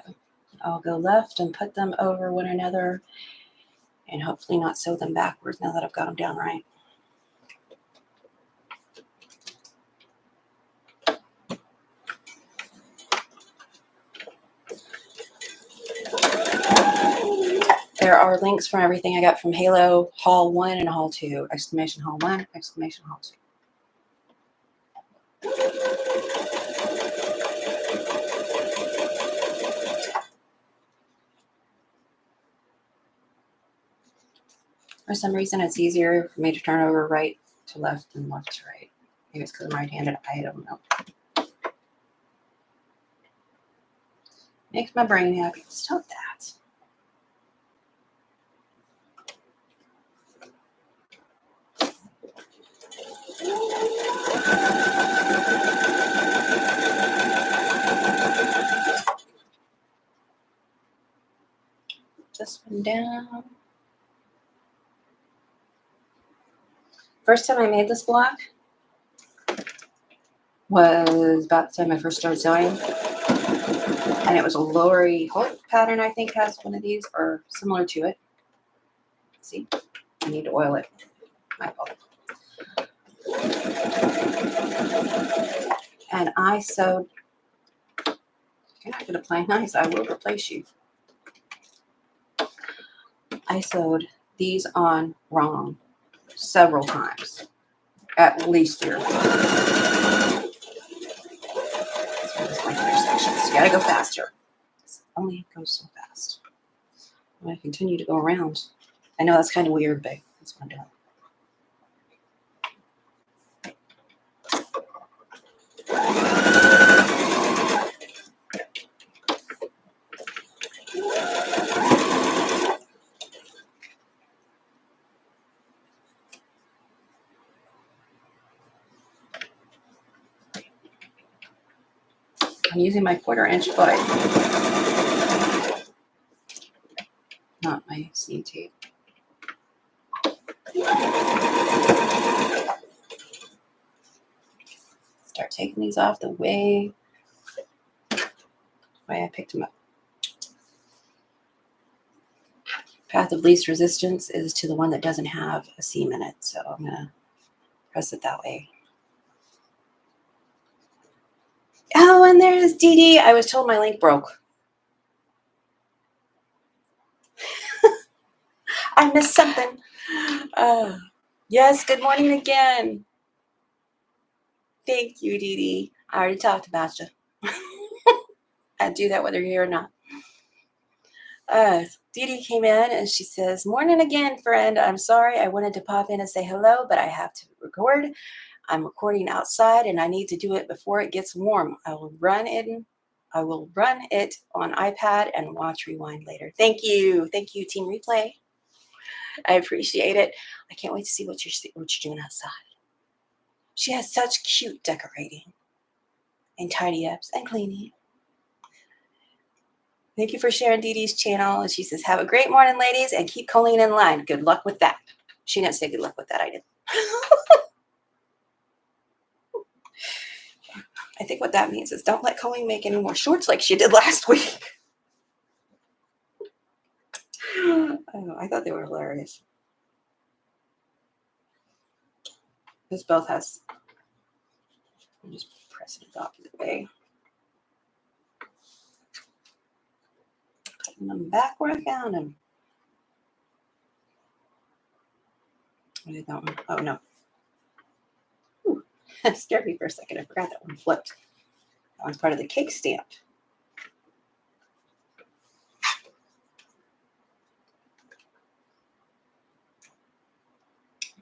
I'll go left and put them over one another and hopefully not sew them backwards now that I've got them down right. There are links from everything I got from Halo Haul 1 and Haul 2. Exclamation Haul 1, exclamation Haul 2. For some reason, it's easier for me to turn over right to left than left to right. Maybe it's because I'm right-handed. I don't know. Makes my brain happy. Stop that. This one down. First time I made this block was about the time I first started sewing. And it was a Lori Holt pattern, I think, has one of these or similar to it. See, I need to oil it. My fault. And I sewed, you're not going to play nice, I will replace you. I sewed these on wrong several times, at least 3 or 4. That's my clear sections. You gotta go faster. It only goes so fast. I'm gonna continue to go around. I know that's kind of weird, but that's what I'm doing. I'm using my 1/4-inch foot, not my seam tape. Start taking these off the way I picked them up. Path of least resistance is to the one that doesn't have a seam in it, so I'm gonna press it that way. Oh, and there's Dee Dee. I was told my link broke. I missed something. Yes, good morning again. Thank you, Dee Dee. I already talked about you. I do that whether you're here or not. Dee Dee came in and she says, "Morning again, friend. I'm sorry. I wanted to pop in and say hello, but I have to record. I'm recording outside and I need to do it before it gets warm. I will run it on iPad and watch Rewind later." Thank you. Thank you, Team Replay. I appreciate it. I can't wait to see what you're doing outside. She has such cute decorating and tidy ups and cleaning. Thank you for sharing Dee Dee's channel. And she says, have a great morning, ladies, and keep Coleen in line. Good luck with that. She didn't say good luck with that. I did. I think what that means is don't let Coleen make any more shorts like she did last week. Oh, I thought they were hilarious. This both has, I'm just pressing it the opposite way. Putting them back where I found them. I did that one. Oh, no. Ooh, that scared me for a second. I forgot that one flipped. That one's part of the cake stamp.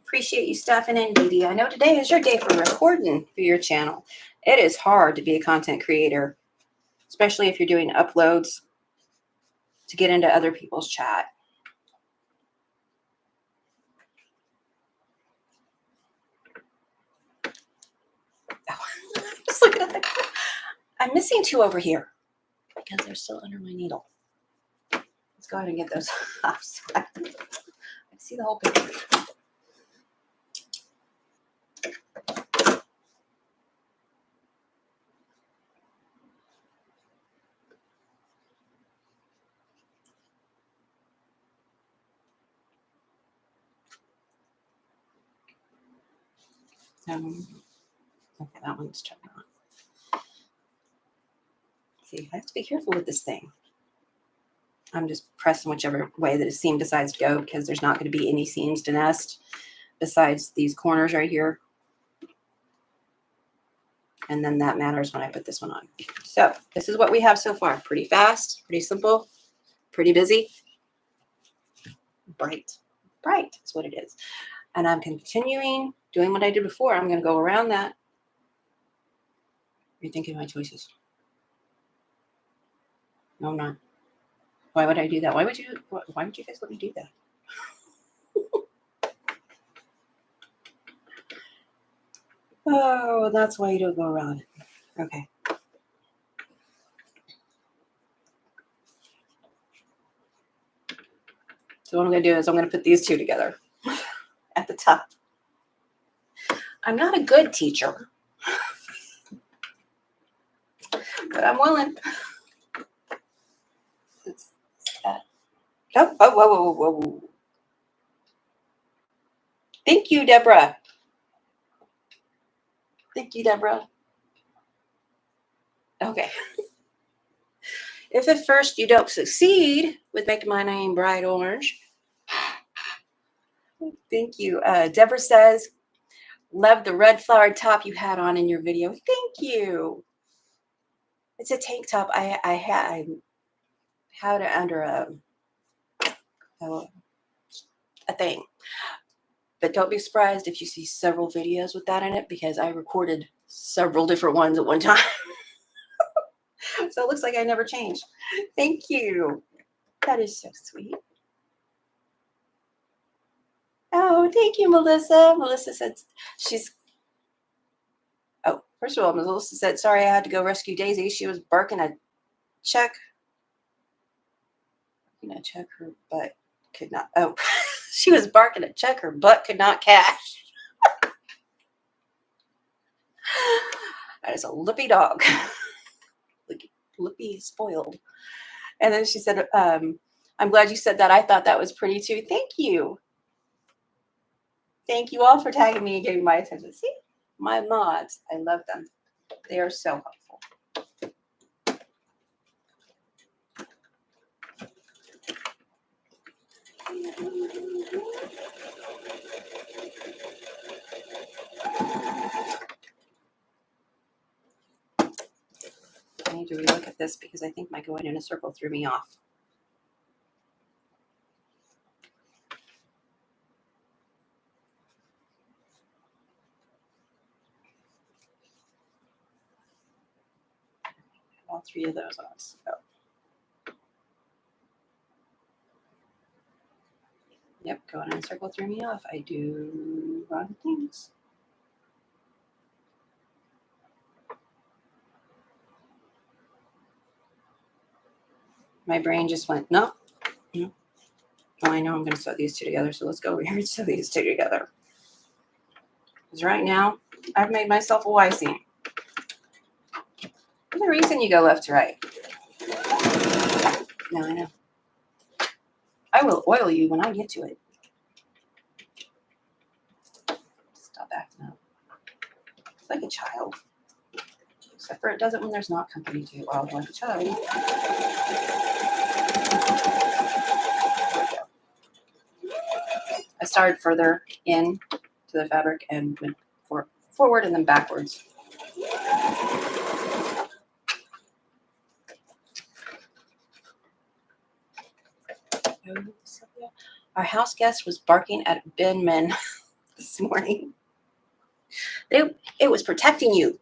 Appreciate you stopping in, Dee Dee. I know today is your day for recording for your channel. It is hard to be a content creator, especially if you're doing uploads to get into other people's chat. Oh, just looking at that. I'm missing two over here because they're still under my needle. Let's go ahead and get those off so I can see the whole picture. Okay, that one's turned on. See, I have to be careful with this thing. I'm just pressing whichever way that a seam decides to go because there's not going to be any seams to nest besides these corners right here. And then that matters when I put this one on. So this is what we have so far. Pretty fast, pretty simple, pretty busy. Bright is what it is. And I'm continuing doing what I did before. I'm going to go around that. Rethinking my choices. No, I'm not. Why would I do that? Why would you guys let me do that? Oh, that's why you don't go around it. Okay. So what I'm going to do is I'm going to put these two together at the top. I'm not a good teacher, but I'm willing. It's that. Oh, whoa. Thank you, Deborah. Thank you, Deborah. Okay. If at first you don't succeed with making my name bright orange, thank you. Deborah says, love the red flowered top you had on in your video. Thank you. It's a tank top. I had it under a thing. But don't be surprised if you see several videos with that in it because I recorded several different ones at one time. So it looks like I never changed. Thank you. That is so sweet. Oh, thank you, Melissa. Melissa said she's... Oh, first of all, Melissa said, sorry, I had to go rescue Daisy. She was barking a check. Check her butt could not... Oh, she was barking a check her butt could not cash. That is a lippy dog. Lippy spoiled. And then she said, I'm glad you said that. I thought that was pretty too. Thank you. Thank you all for tagging me and giving my attention. See, my mods, I love them. They are so helpful. I need to relook at this because I think my going in a circle threw me off. All three of those on. So. Yep, going in a circle threw me off. I do wrong things. My brain just went, no. No. Oh, I know I'm going to sew these two together, so let's go over here and sew these two together. Because right now, I've made myself a Y seam. There's a reason you go left to right. No, I know. I will oil you when I get to it. Stop acting up. It's like a child. Except for it does it when there's not company to oil like a child. I started further in to the fabric and went forward and then backwards. Our house guest was barking at bin men this morning. It was protecting you.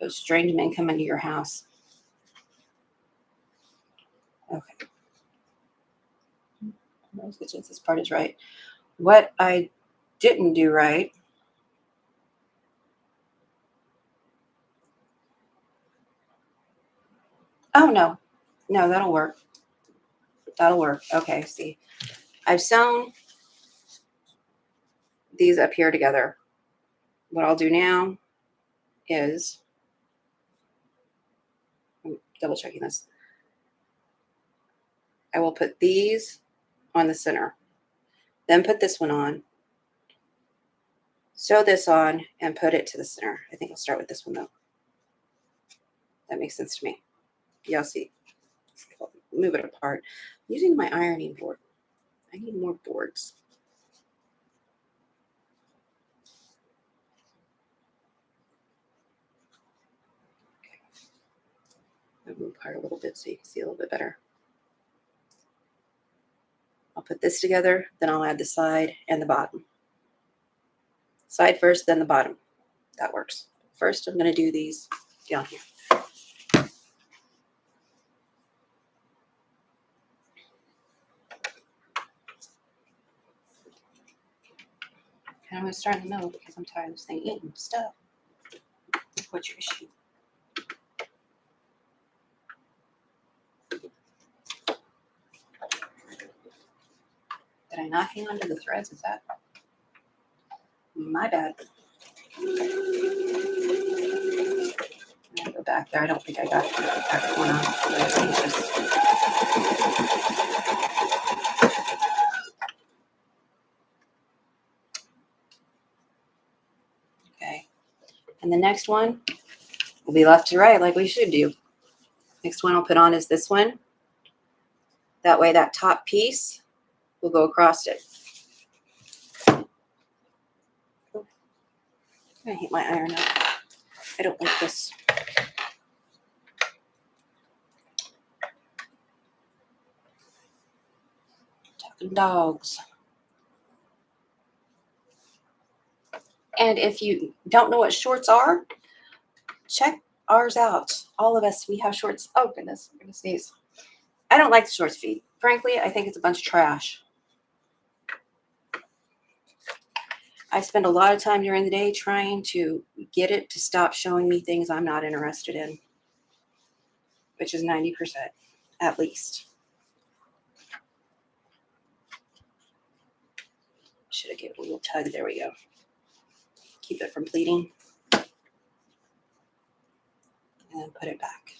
Those strange men come into your house. Okay. This part is right. What I didn't do right. Oh, no. No, that'll work. That'll work. Okay, see. I've sewn these up here together. What I'll do now is, I'm double checking this. I will put these on the center. Then put this one on. Sew this on and put it to the center. I think I'll start with this one though. That makes sense to me. Y'all see. Move it apart. I'm using my ironing board. I need more boards. Okay. I'll move apart a little bit so you can see a little bit better. I'll put this together, then I'll add the side and the bottom. Side first, then the bottom. That works. First, I'm going to do these down here. And I'm going to start in the middle because I'm tired of this thing eating stuff. What's your issue? Did I not hang on to the threads? Is that my bad? I'll go back there. I don't think I got that one on. Okay. And the next one will be left to right like we should do. Next one I'll put on is this one. That way that top piece will go across it. Oh, I hate my iron out. I don't like this. Talking dogs. And if you don't know what shorts are, check ours out. All of us, we have shorts. Oh, goodness. I'm going to sneeze. I don't like the shorts feet. Frankly, I think it's a bunch of trash. I spend a lot of time during the day trying to get it to stop showing me things I'm not interested in, which is 90% at least. Should have given it a little tug. There we go. Keep it from pleating. And then put it back.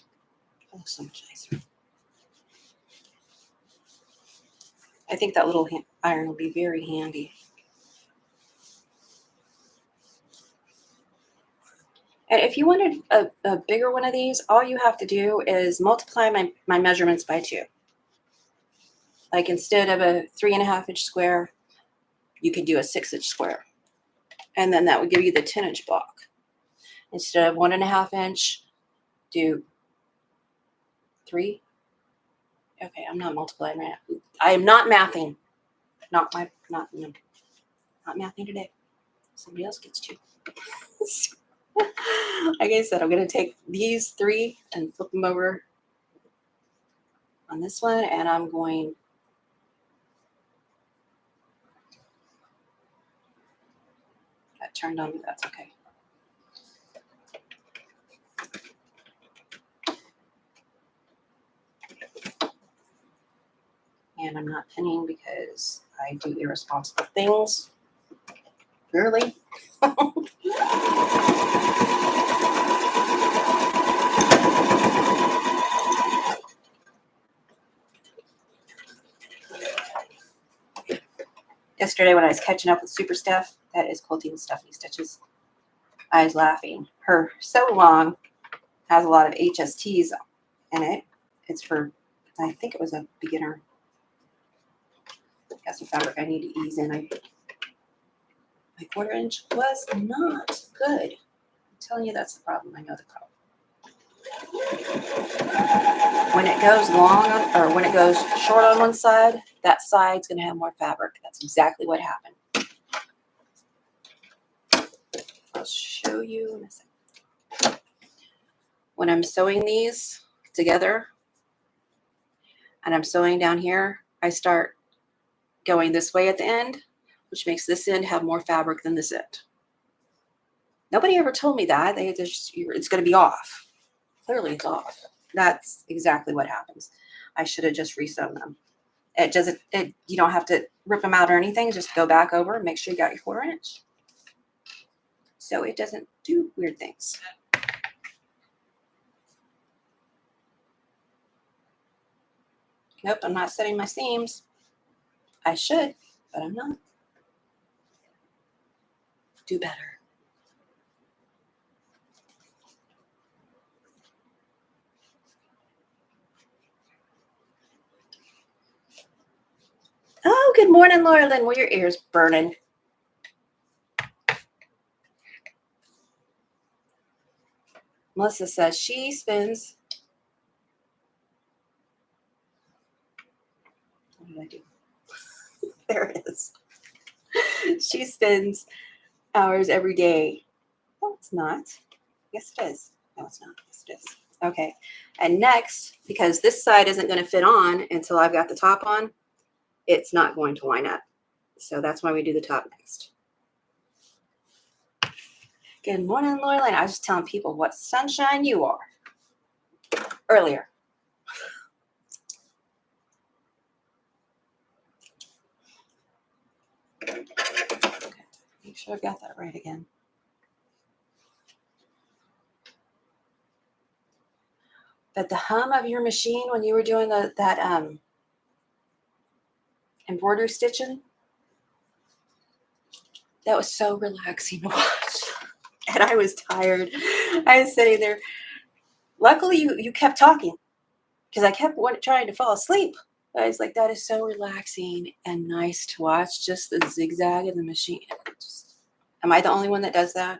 Oh, so much nicer. I think that little iron will be very handy. And if you wanted a bigger one of these, all you have to do is multiply my measurements by 2. Like instead of a 3.5 inch square, you could do a 6 inch square. And then that would give you the 10 inch block. Instead of 1.5 inch, do 3. Okay, I'm not multiplying right now. I am not mathing. Not mathing today. Somebody else gets to. Like I said, I'm going to take these 3 and flip them over on this one, and I'm going that turned on me. That's okay. And I'm not pinning because I do irresponsible things. Clearly. Yesterday when I was catching up with Super Stuff, that is Quilting Stuffy Stitches, I was laughing. Her So Long has a lot of HSTs in it. It's for, I think it was a beginner. Got some fabric I need to ease in. My 1/4 inch was not good. I'm telling you, that's the problem. I know the problem. When it goes long or when it goes short on one side, that side's going to have more fabric. That's exactly what happened. I'll show you in a second. When I'm sewing these together and I'm sewing down here, I start going this way at the end, which makes this end have more fabric than this end. Nobody ever told me that. It's going to be off. Clearly it's off. That's exactly what happens. I should have just resewn them. You don't have to rip them out or anything. Just go back over and make sure you got your 1/4 inch. So it doesn't do weird things. Nope, I'm not setting my seams. I should, but I'm not. Do better. Oh, good morning, Laura Lynn. Were your ears burning? Melissa says she spends. What did I do? There it is. She spends hours every day. No, it's not. Yes, it is. No, it's not. Yes, it is. Okay. And next, because this side isn't going to fit on until I've got the top on, it's not going to line up. So that's why we do the top next. Good morning, Lorelyn. I was just telling people what sunshine you are earlier. Okay. Make sure I've got that right again. But the hum of your machine when you were doing that embroidery stitching, that was so relaxing to watch. And I was tired. I was sitting there. Luckily, you kept talking because I kept trying to fall asleep. I was like, that is so relaxing and nice to watch. Just the zigzag of the machine. Am I the only one that does that?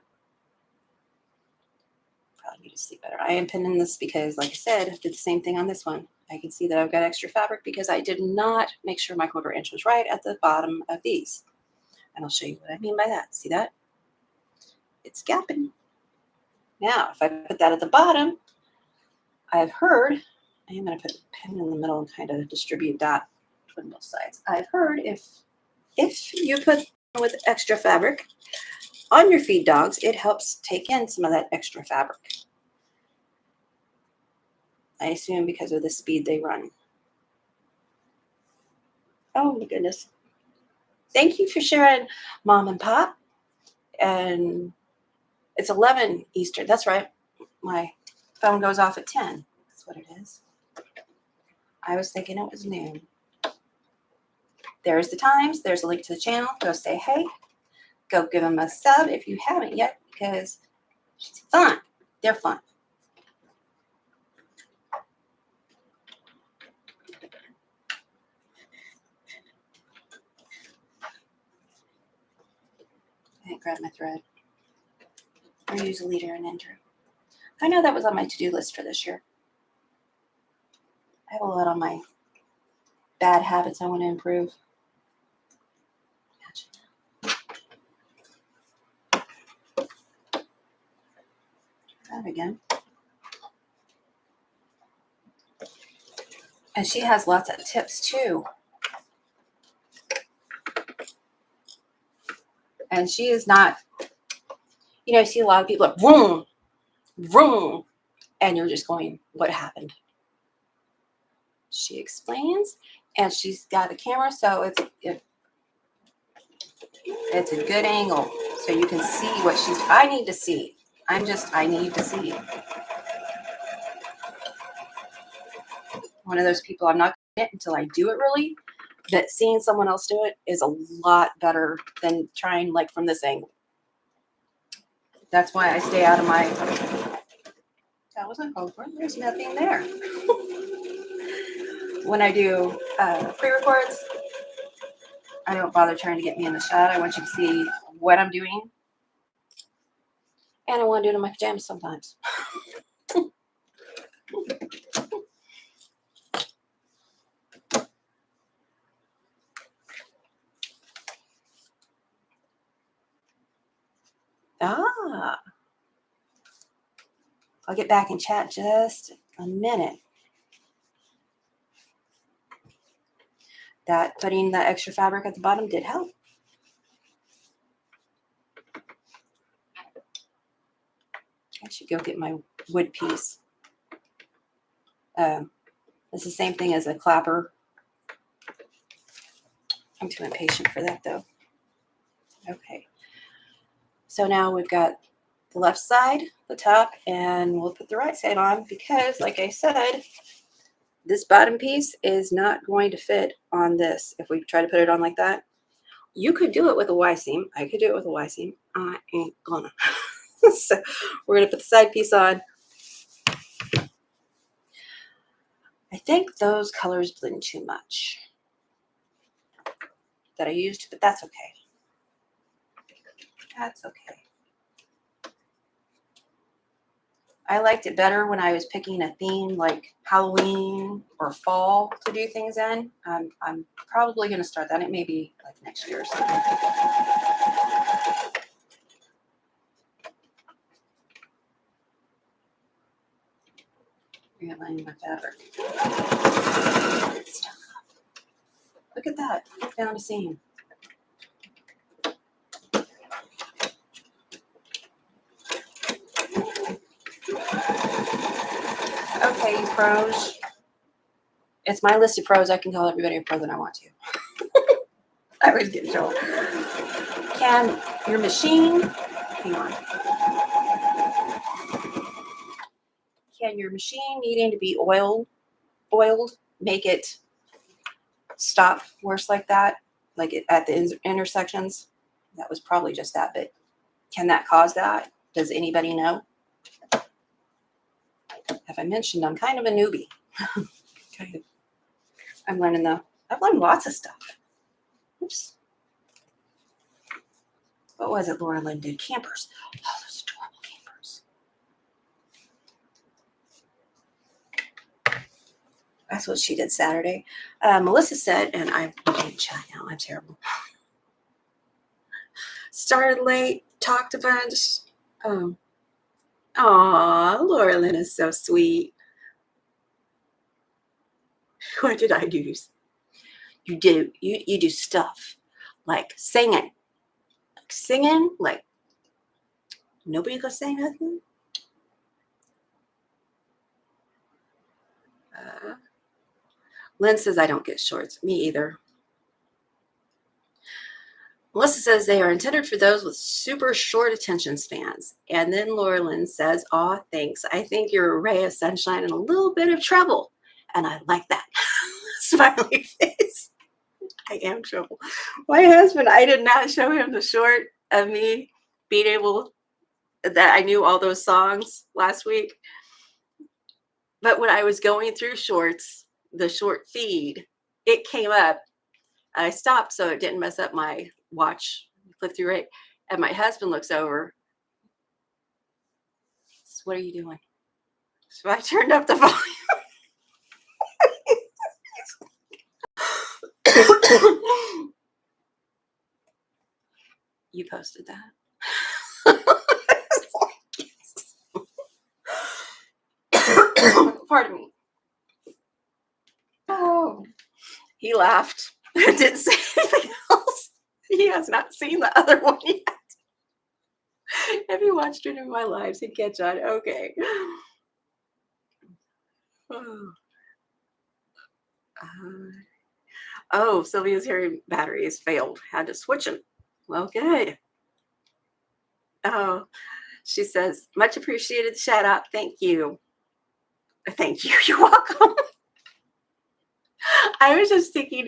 Probably need to sleep better. I am pinning this because, like I said, I did the same thing on this one. I can see that I've got extra fabric because I did not make sure my 1/4 inch was right at the bottom of these. And I'll show you what I mean by that. See that? It's gapping. Now, if I put that at the bottom, I've heard, I am going to put a pin in the middle and kind of distribute that between both sides. I've heard if you put with extra fabric on your feed dogs, it helps take in some of that extra fabric. I assume because of the speed they run. Oh my goodness. Thank you for sharing, Mom and Pop. And it's 11 Eastern. That's right. My phone goes off at 10. That's what it is. I was thinking it was noon. There's the times. There's a link to the channel. Go say hey. Go give them a sub if you haven't yet because it's fun. They're fun. I didn't grab my thread. Or use a leader and enter. I know that was on my to-do list for this year. I have a lot on my bad habits I want to improve. That again. And she has lots of tips too. And she is not, I see a lot of people like, vroom, vroom. And you're just going, what happened? She explains, and she's got the camera, so it's a good angle, so you can see what she's. I need to see. I need to see. One of those people, I'm not going to until I do it really. That seeing someone else do it is a lot better than trying like from this angle. That's why I stay out of my. That wasn't called for. There's nothing there. When I do pre-records, I don't bother trying to get me in the shot. I want you to see what I'm doing. And I want to do it in my pajamas sometimes. I'll get back and chat just a minute. That putting the extra fabric at the bottom did help. I should go get my wood piece. It's the same thing as a clapper. I'm too impatient for that though. Okay. So now we've got the left side, the top, and we'll put the right side on because, like I said, this bottom piece is not going to fit on this. If we try to put it on like that, you could do it with a Y seam. I could do it with a Y seam. I ain't gonna. So we're gonna put the side piece on. I think those colors blend too much that I used, but that's okay. That's okay. I liked it better when I was picking a theme like Halloween or fall to do things in. I'm probably going to start that. It may be like next year or something. Realigning my fabric. Look at that. I found a seam. Okay, you pros. It's my list of pros. I can call everybody a pro that I want to. I always get in trouble. Can your machine, hang on. Can your machine needing to be oiled, make it stop worse like that? Like it, at the intersections? That was probably just that, but can that cause that? Does anybody know? Have I mentioned I'm kind of a newbie? Okay. I'm learning though. I've learned lots of stuff. Oops. What was it Laura Lynn did? Campers. Oh, those adorable campers. That's what she did Saturday. Melissa said, and I can't chat now. I'm terrible. Started late, talked a bunch. Aw, Laura Lynn is so sweet. What did I do? You do stuff like singing. Like nobody gonna say nothing. Lynn says I don't get shorts. Me either. Melissa says they are intended for those with super short attention spans. And then Laura Lynn says, aw, thanks. I think you're a ray of sunshine and a little bit of trouble. And I like that. Smiley face. I am trouble. My husband, I did not show him the short of me being able, that I knew all those songs last week. But when I was going through shorts, the short feed, it came up. I stopped so it didn't mess up my watch click through rate. And my husband looks over. So what are you doing? So I turned up the volume. You posted that. Pardon me. Oh, he laughed. Didn't say anything else. He has not seen the other one yet. If you watched it in my lives, he'd catch on. Okay. Oh. Oh, Sylvia's hearing batteries failed. Had to switch them. Well, good. Oh, she says, much appreciated shout out. Thank you. Thank you. You're welcome. I was just thinking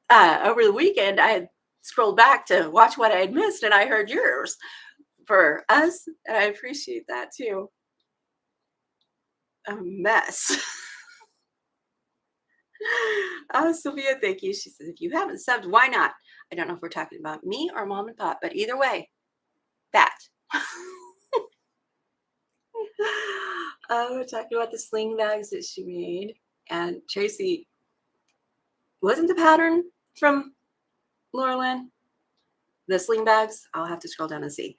over the weekend, I had scrolled back to watch what I had missed, and I heard yours for us, and I appreciate that too. A mess. Oh, Sylvia, thank you. She says, if you haven't subbed, why not? I don't know if we're talking about me or mom and pop, but either way, that. We're talking about the sling bags that she made. And Tracy, wasn't the pattern from Laura Lynn? The sling bags? I'll have to scroll down and see.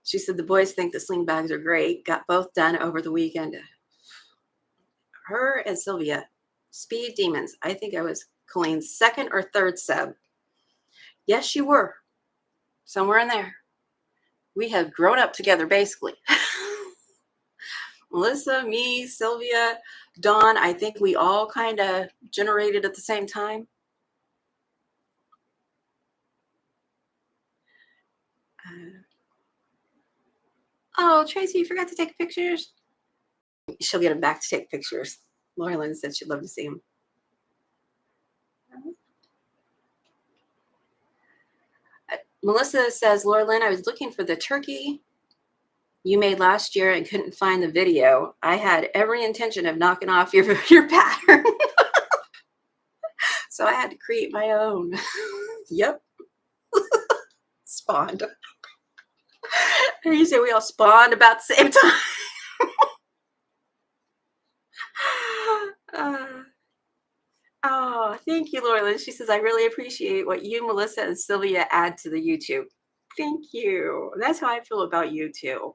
She said the boys think the sling bags are great. Got both done over the weekend. Her and Sylvia, speed demons. I think I was Coleen's second or third sub. Yes, you were. Somewhere in there. We have grown up together, basically. Melissa, me, Sylvia, Dawn, I think we all kind of generated at the same time. Oh, Tracy, you forgot to take pictures. She'll get him back to take pictures. Laura Lynn said she'd love to see him. Melissa says, Laura Lynn, I was looking for the turkey you made last year and couldn't find the video. I had every intention of knocking off your pattern. So I had to create my own. Yep. Spawned. And you say we all spawned about the same time. Oh, thank you, Laura Lynn. She says, I really appreciate what you, Melissa, and Sylvia add to the YouTube. Thank you. That's how I feel about you, too.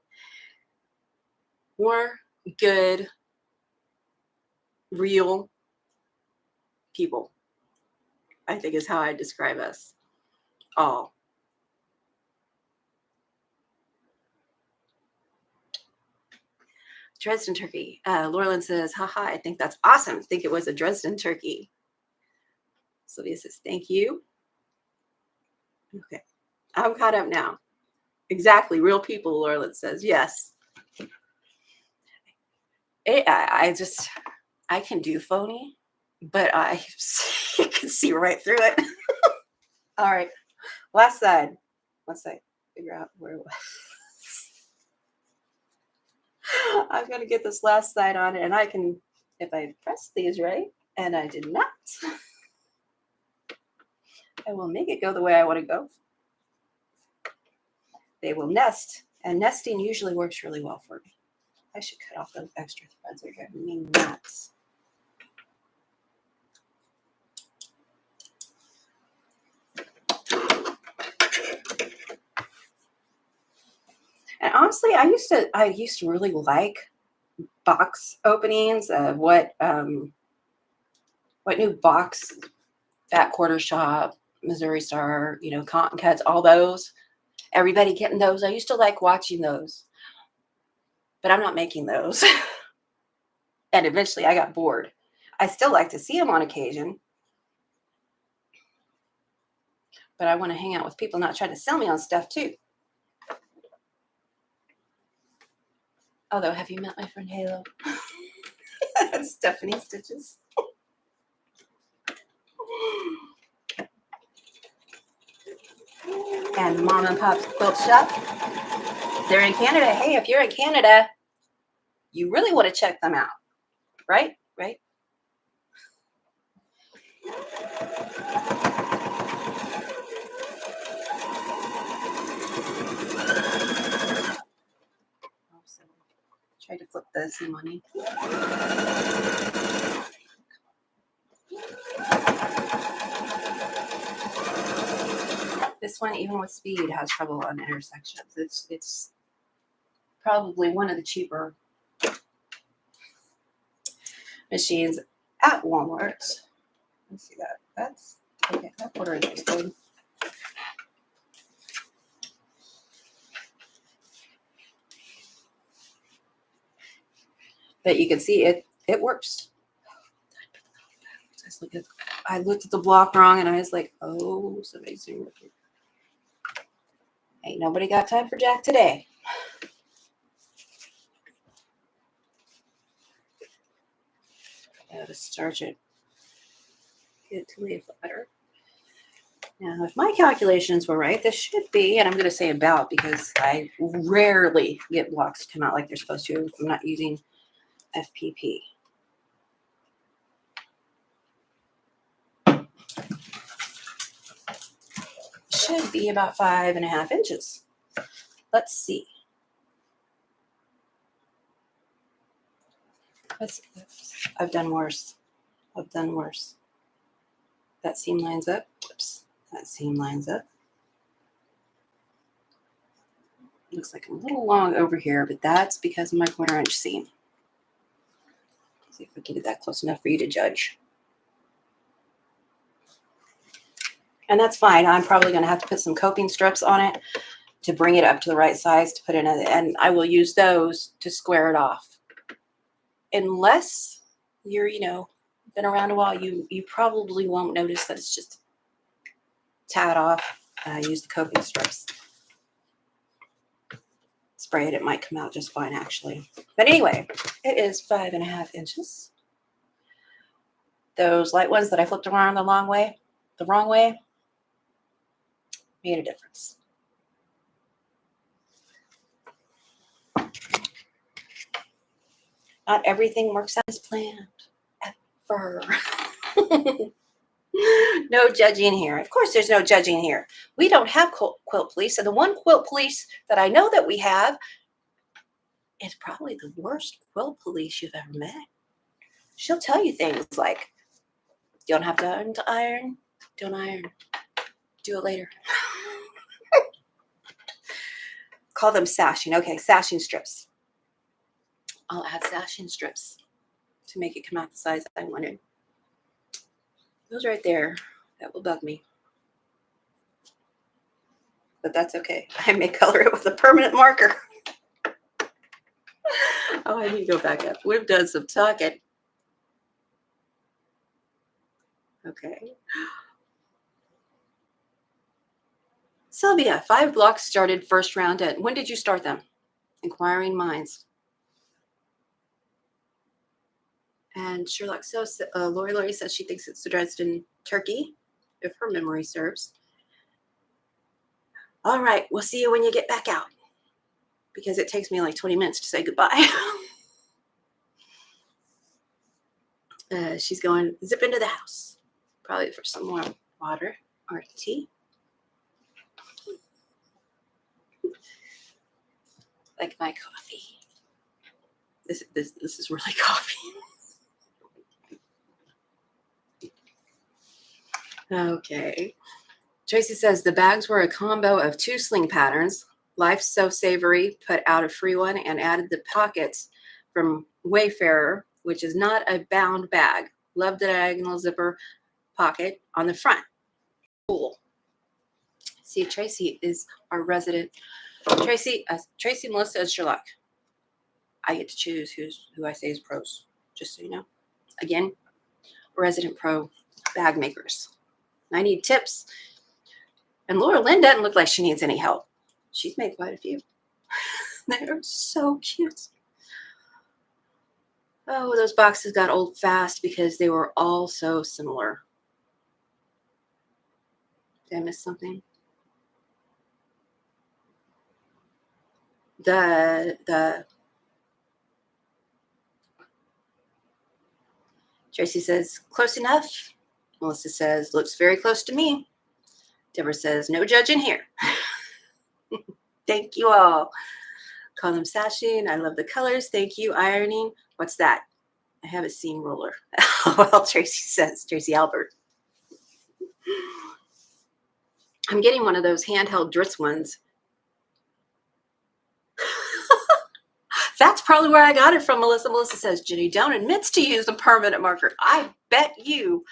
More good, real people, I think is how I describe us all. Dresden turkey. Laura Lynn says, haha, I think that's awesome. Think it was a Dresden turkey. Sylvia says, thank you. Okay. I'm caught up now. Exactly. Real people, Laura Lynn says. Yes. I can do phony, but I can see right through it. All right. Last side. Let's figure out where it was. I'm going to get this last side on it, and I can, if I press these right, and I did not, I will make it go the way I want to go. They will nest, and nesting usually works really well for me. I should cut off those extra threads. They're driving me nuts. And honestly, I used to really like box openings of what new box, Fat Quarter Shop, Missouri Star, Cotton Cuts, all those. Everybody getting those. I used to like watching those, but I'm not making those. And eventually I got bored. I still like to see them on occasion, but I want to hang out with people, not trying to sell me on stuff too. Although, have you met my friend Halo? Stephanie Stitches. And Mom and Pop's Quilt Shop. They're in Canada. Hey, if you're in Canada, you really want to check them out. Right? Right? Try to flip the seam on you. This one, even with speed, has trouble on intersections. It's probably one of the cheaper machines at Walmart. Let's see that. That's okay. That quarter inch is good. But you can see it works. I looked at the block wrong and I was like, oh, somebody's doing it. Ain't nobody got time for Jack today. Gotta starch it. Get it to lay flatter. Now, if my calculations were right, this should be, and I'm going to say about because I rarely get blocks to come out like they're supposed to if I'm not using FPP. Should be about 5.5 inches. Let's see. I've done worse. I've done worse. That seam lines up. Oops. That seam lines up. Looks like I'm a little long over here, but that's because of my 1/4 inch seam. Let's see if we can get that close enough for you to judge. And that's fine. I'm probably going to have to put some coping strips on it to bring it up to the right size to put in it. And I will use those to square it off. Unless you're, been around a while, you probably won't notice that it's just a tad off. Use the coping strips. Spray it, it might come out just fine actually. But anyway, it is 5.5 inches. Those light ones that I flipped around the wrong way, made a difference. Not everything works out as planned, ever. No judging here. Of course, there's no judging here. We don't have quilt police, and the one quilt police that I know that we have is probably the worst quilt police you've ever met. She'll tell you things like, "You don't have to iron. Don't iron. Do it later." Call them sashing. Okay, sashing strips. I'll add sashing strips to make it come out the size I wanted. Those right there, that will bug me. But that's okay. I may color it with a permanent marker. Oh, I need to go back up. We've done some talking. Okay. Sylvia, 5 blocks started first round at. When did you start them? Inquiring minds. And Sherlock, so Lori says she thinks it's the Dresden turkey, if her memory serves. All right, we'll see you when you get back out, because it takes me like 20 minutes to say goodbye. She's going zip into the house, probably for some more water or tea. Like my coffee. This is really coffee. Okay. Tracy says the bags were a combo of 2 sling patterns. Life's So Savory put out a free one and added the pockets from Wayfarer, which is not a bound bag. Love the diagonal zipper pocket on the front. Cool. See, Tracy is our resident. Tracy, Melissa, and Sherlock. I get to choose who I say is pros, just so you know. Again, resident pro bag makers. I need tips. And Laura Lynn doesn't look like she needs any help. She's made quite a few. They're so cute. Oh, those boxes got old fast because they were all so similar. Did I miss something? Tracy says, close enough. Melissa says, looks very close to me. Deborah says, no judging here. Thank you all. Call them sashing. I love the colors. Thank you. Ironing. What's that? I have a seam roller. Well, Tracy says, Tracy Albert. I'm getting one of those handheld Dritz ones. That's probably where I got it from, Melissa. Melissa says, Jenny Doan admits to use a permanent marker. I bet you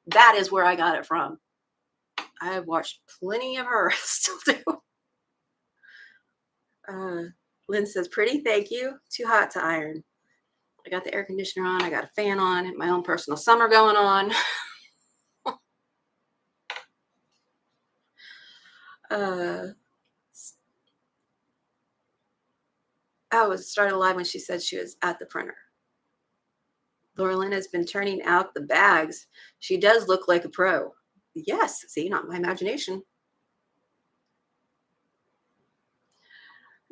that is where I got it from. I have watched plenty of her. Still do. Lynn says, pretty, thank you. Too hot to iron. I got the air conditioner on. I got a fan on. My own personal summer going on. Uh, oh, it started live when she said she was at the printer. Laura Lynn has been turning out the bags. She does look like a pro. Yes, see, not my imagination.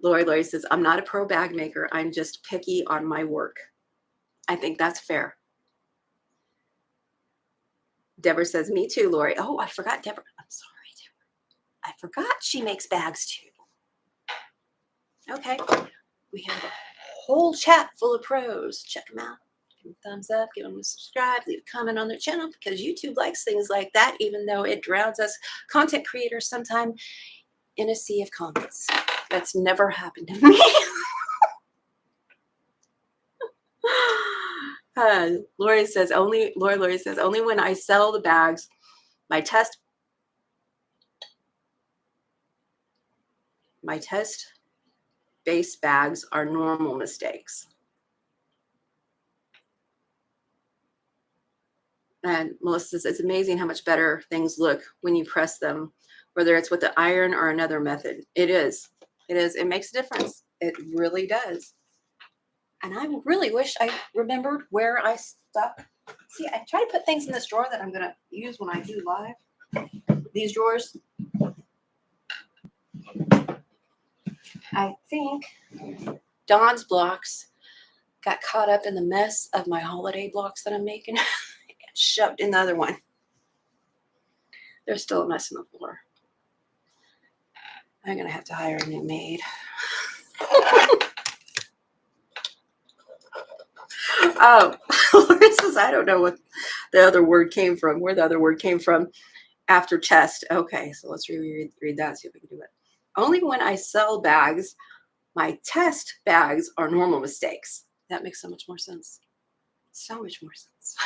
Lori says, I'm not a pro bag maker. I'm just picky on my work. I think that's fair. Deborah says, me too, Lori. Oh, I forgot Deborah. I'm sorry, Deborah. I forgot she makes bags too. Okay. We have a whole chat full of pros. Check them out. Give them a thumbs up. Give them a subscribe. Leave a comment on their channel because YouTube likes things like that, even though it drowns us content creators sometime in a sea of comments. That's never happened to me. Lori says, only when I sell the bags, my test based bags are normal mistakes. And Melissa says, it's amazing how much better things look when you press them, whether it's with the iron or another method. It is. It makes a difference. It really does. And I really wish I remembered where I stuck. See, I try to put things in this drawer that I'm going to use when I do live. These drawers. I think Dawn's blocks got caught up in the mess of my holiday blocks that I'm making and shoved in the other one. There's still a mess in the floor. I'm going to have to hire a new maid. Oh, Laura says, I don't know what the other word came from, where the other word came from after test. Okay, so let's read that, see if we can do it. Only when I sell bags, my test bags are normal mistakes. That makes so much more sense. So much more sense.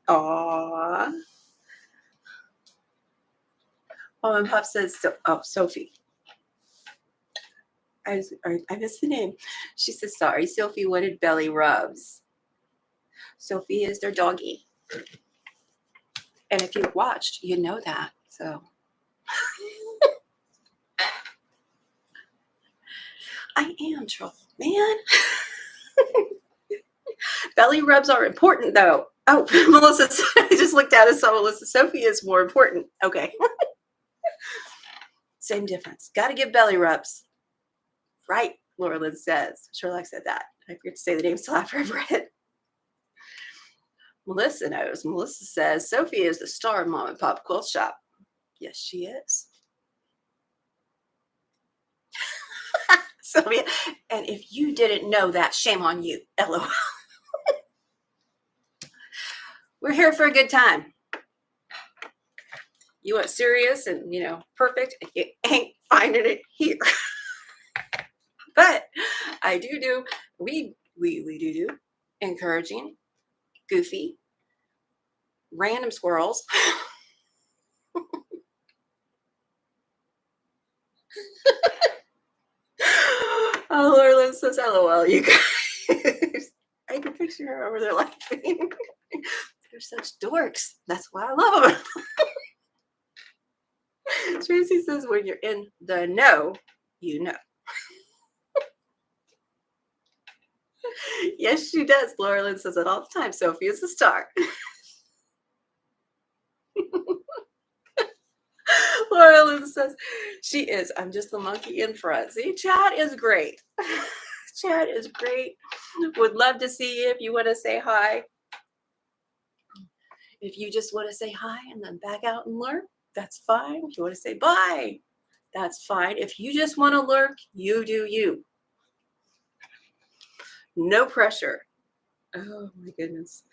Aww. Oh, and Pop says, Sophie. I missed the name. She says, sorry, Sophie wanted belly rubs. Sophie is their doggy. And if you've watched, you know that. So I am trouble, man. Belly rubs are important, though. Oh, Melissa, I just looked at it. So Melissa, Sophie is more important. Okay. Same difference. Got to give belly rubs. Right, Laura Lynn says. Sherlock said that. I forget to say the name still after I've read it. Melissa knows. Melissa says, Sophie is the star of Mom and Pop Quilt Shop. Yes, she is. Sylvia, and if you didn't know that, shame on you. LOL. We're here for a good time. You want serious and, perfect, you ain't finding it here. But I do, we do encouraging, goofy, random squirrels. Oh, Laura Lynn says, LOL, you guys. I can picture her over there laughing. They're such dorks. That's why I love them. Tracy says, when you're in the know, you know. Yes, she does. Laura Lynn says it all the time. Sophie is the star. Laura Lynn says, she is. I'm just the monkey in front. See, Chad is great. Chad is great. Would love to see you if you want to say hi. If you just want to say hi and then back out and lurk, that's fine. If you want to say bye, that's fine. If you just want to lurk, you do you. No pressure. Oh, my goodness.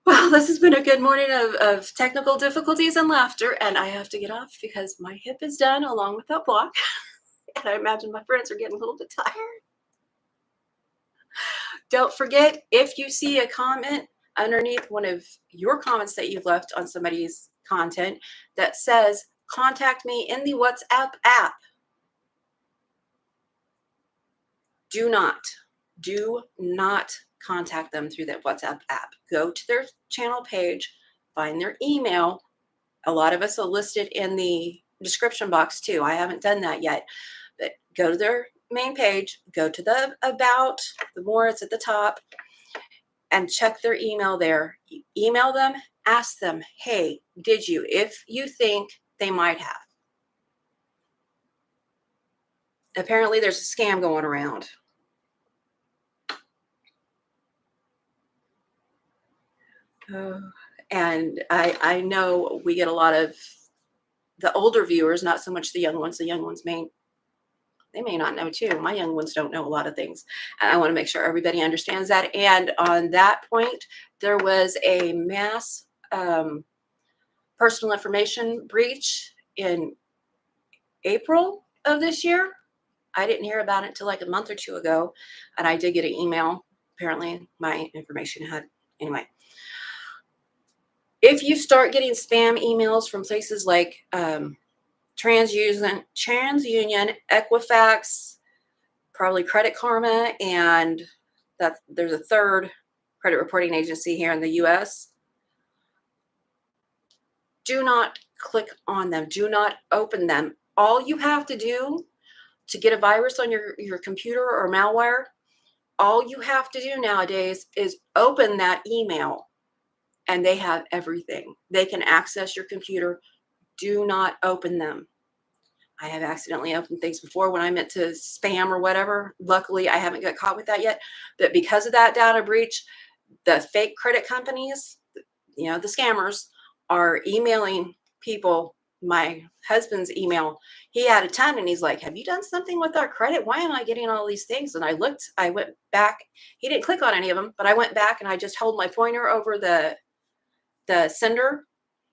Well, this has been a good morning of technical difficulties and laughter, and I have to get off because my hip is done along with that block. And I imagine my friends are getting a little bit tired. Don't forget, if you see a comment underneath one of your comments that you've left on somebody's content that says, contact me in the WhatsApp app, do not contact them through that WhatsApp app. Go to their channel page, find their email. A lot of us will list it in the description box too. I haven't done that yet, but go to their main page, go to the about, the more, it's at the top, and check their email there. Email them, ask them, hey, did you, if you think they might have. Apparently there's a scam going around. And I know we get a lot of the older viewers, not so much the young ones. The young ones they may not know too. My young ones don't know a lot of things. And I want to make sure everybody understands that. And on that point, there was a mass personal information breach in April of this year. I didn't hear about it until like a month or two ago. And I did get an email. Apparently my information anyway. If you start getting spam emails from places like TransUnion, Equifax, probably Credit Karma, and there's a third credit reporting agency here in the US, do not click on them. Do not open them. All you have to do to get a virus on your computer or malware, all you have to do nowadays is open that email. And they have everything. They can access your computer. Do not open them. I have accidentally opened things before when I meant to spam or whatever. Luckily, I haven't got caught with that yet. But because of that data breach, the fake credit companies, the scammers, are emailing people. My husband's email, he had a ton, and he's like, have you done something with our credit? Why am I getting all these things? And I went back. He didn't click on any of them, but I went back and I just held my pointer over the sender,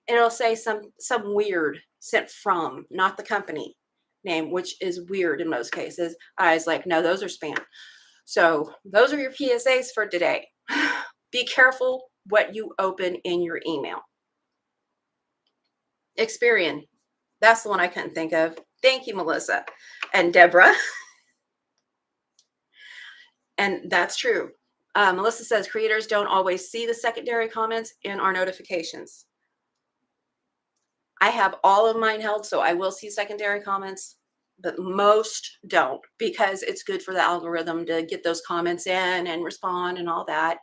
and it'll say some weird sent from, not the company name, which is weird in most cases. I was like, no, those are spam. So those are your PSAs for today. Be careful what you open in your email. Experian, that's the one I couldn't think of. Thank you, Melissa and Deborah. And that's true. Melissa says creators don't always see the secondary comments in our notifications. I have all of mine held, so I will see secondary comments, but most don't, because it's good for the algorithm to get those comments in and respond and all that.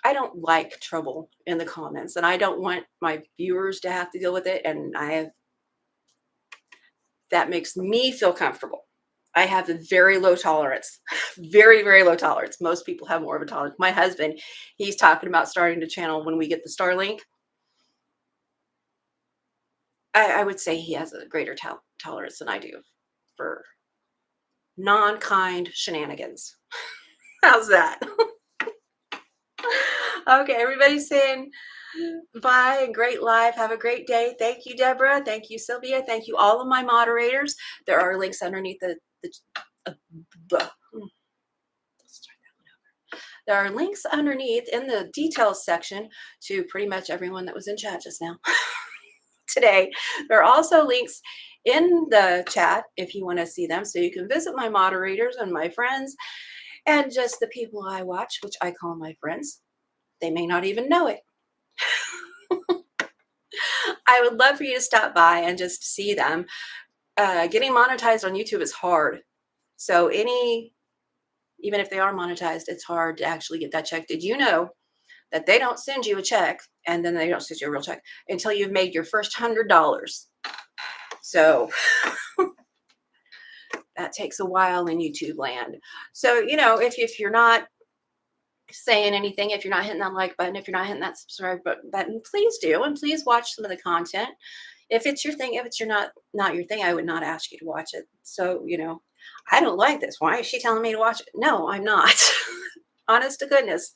I don't like trouble in the comments, and I don't want my viewers to have to deal with it. And that makes me feel comfortable. I have a very low tolerance, very, very low tolerance. Most people have more of a tolerance. My husband, he's talking about starting a channel when we get the Starlink. I would say he has a greater tolerance than I do for non-kind shenanigans. How's that? Okay, everybody's saying bye and great live. Have a great day. Thank you, Deborah. Thank you, Sylvia. Thank you, all of my moderators. There are links underneath there are links underneath in the details section to pretty much everyone that was in chat just now today. There are also links in the chat if you want to see them, so you can visit my moderators and my friends and just the people I watch, which I call my friends. They may not even know it. I would love for you to stop by and just see them. Getting monetized on YouTube is hard. So even if they are monetized, it's hard to actually get that check. Did you know that they don't send you a check and then they don't send you a real check until you've made your first $100? So that takes a while in YouTube land. So, if you're not saying anything, if you're not hitting that like button, if you're not hitting that subscribe button, please do, and please watch some of the content. If it's your thing, if it's not your thing, I would not ask you to watch it. So, I don't like this. Why is she telling me to watch it? No, I'm not. Honest to goodness.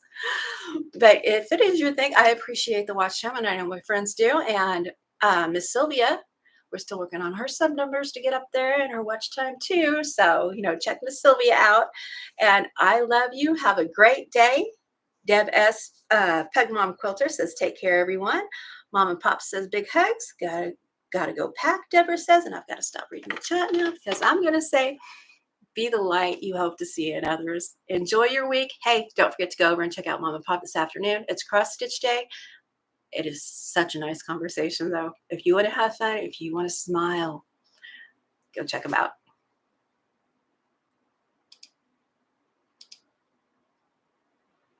But if it is your thing, I appreciate the watch time, and I know my friends do. And Miss Sylvia, we're still working on her sub numbers to get up there and her watch time too. So, check Miss Sylvia out. And I love you. Have a great day. Deb S. Peg Mom Quilter says, take care, everyone. Mom and Pop says, big hugs. Gotta go pack, Deborah says. And I've got to stop reading the chat now because I'm going to say Be the light you hope to see in others. Enjoy your week. Hey, don't forget to go over and check out Mom and Pop this afternoon. It's cross stitch day. It is such a nice conversation, though. If you want to have fun, if you want to smile, go check them out.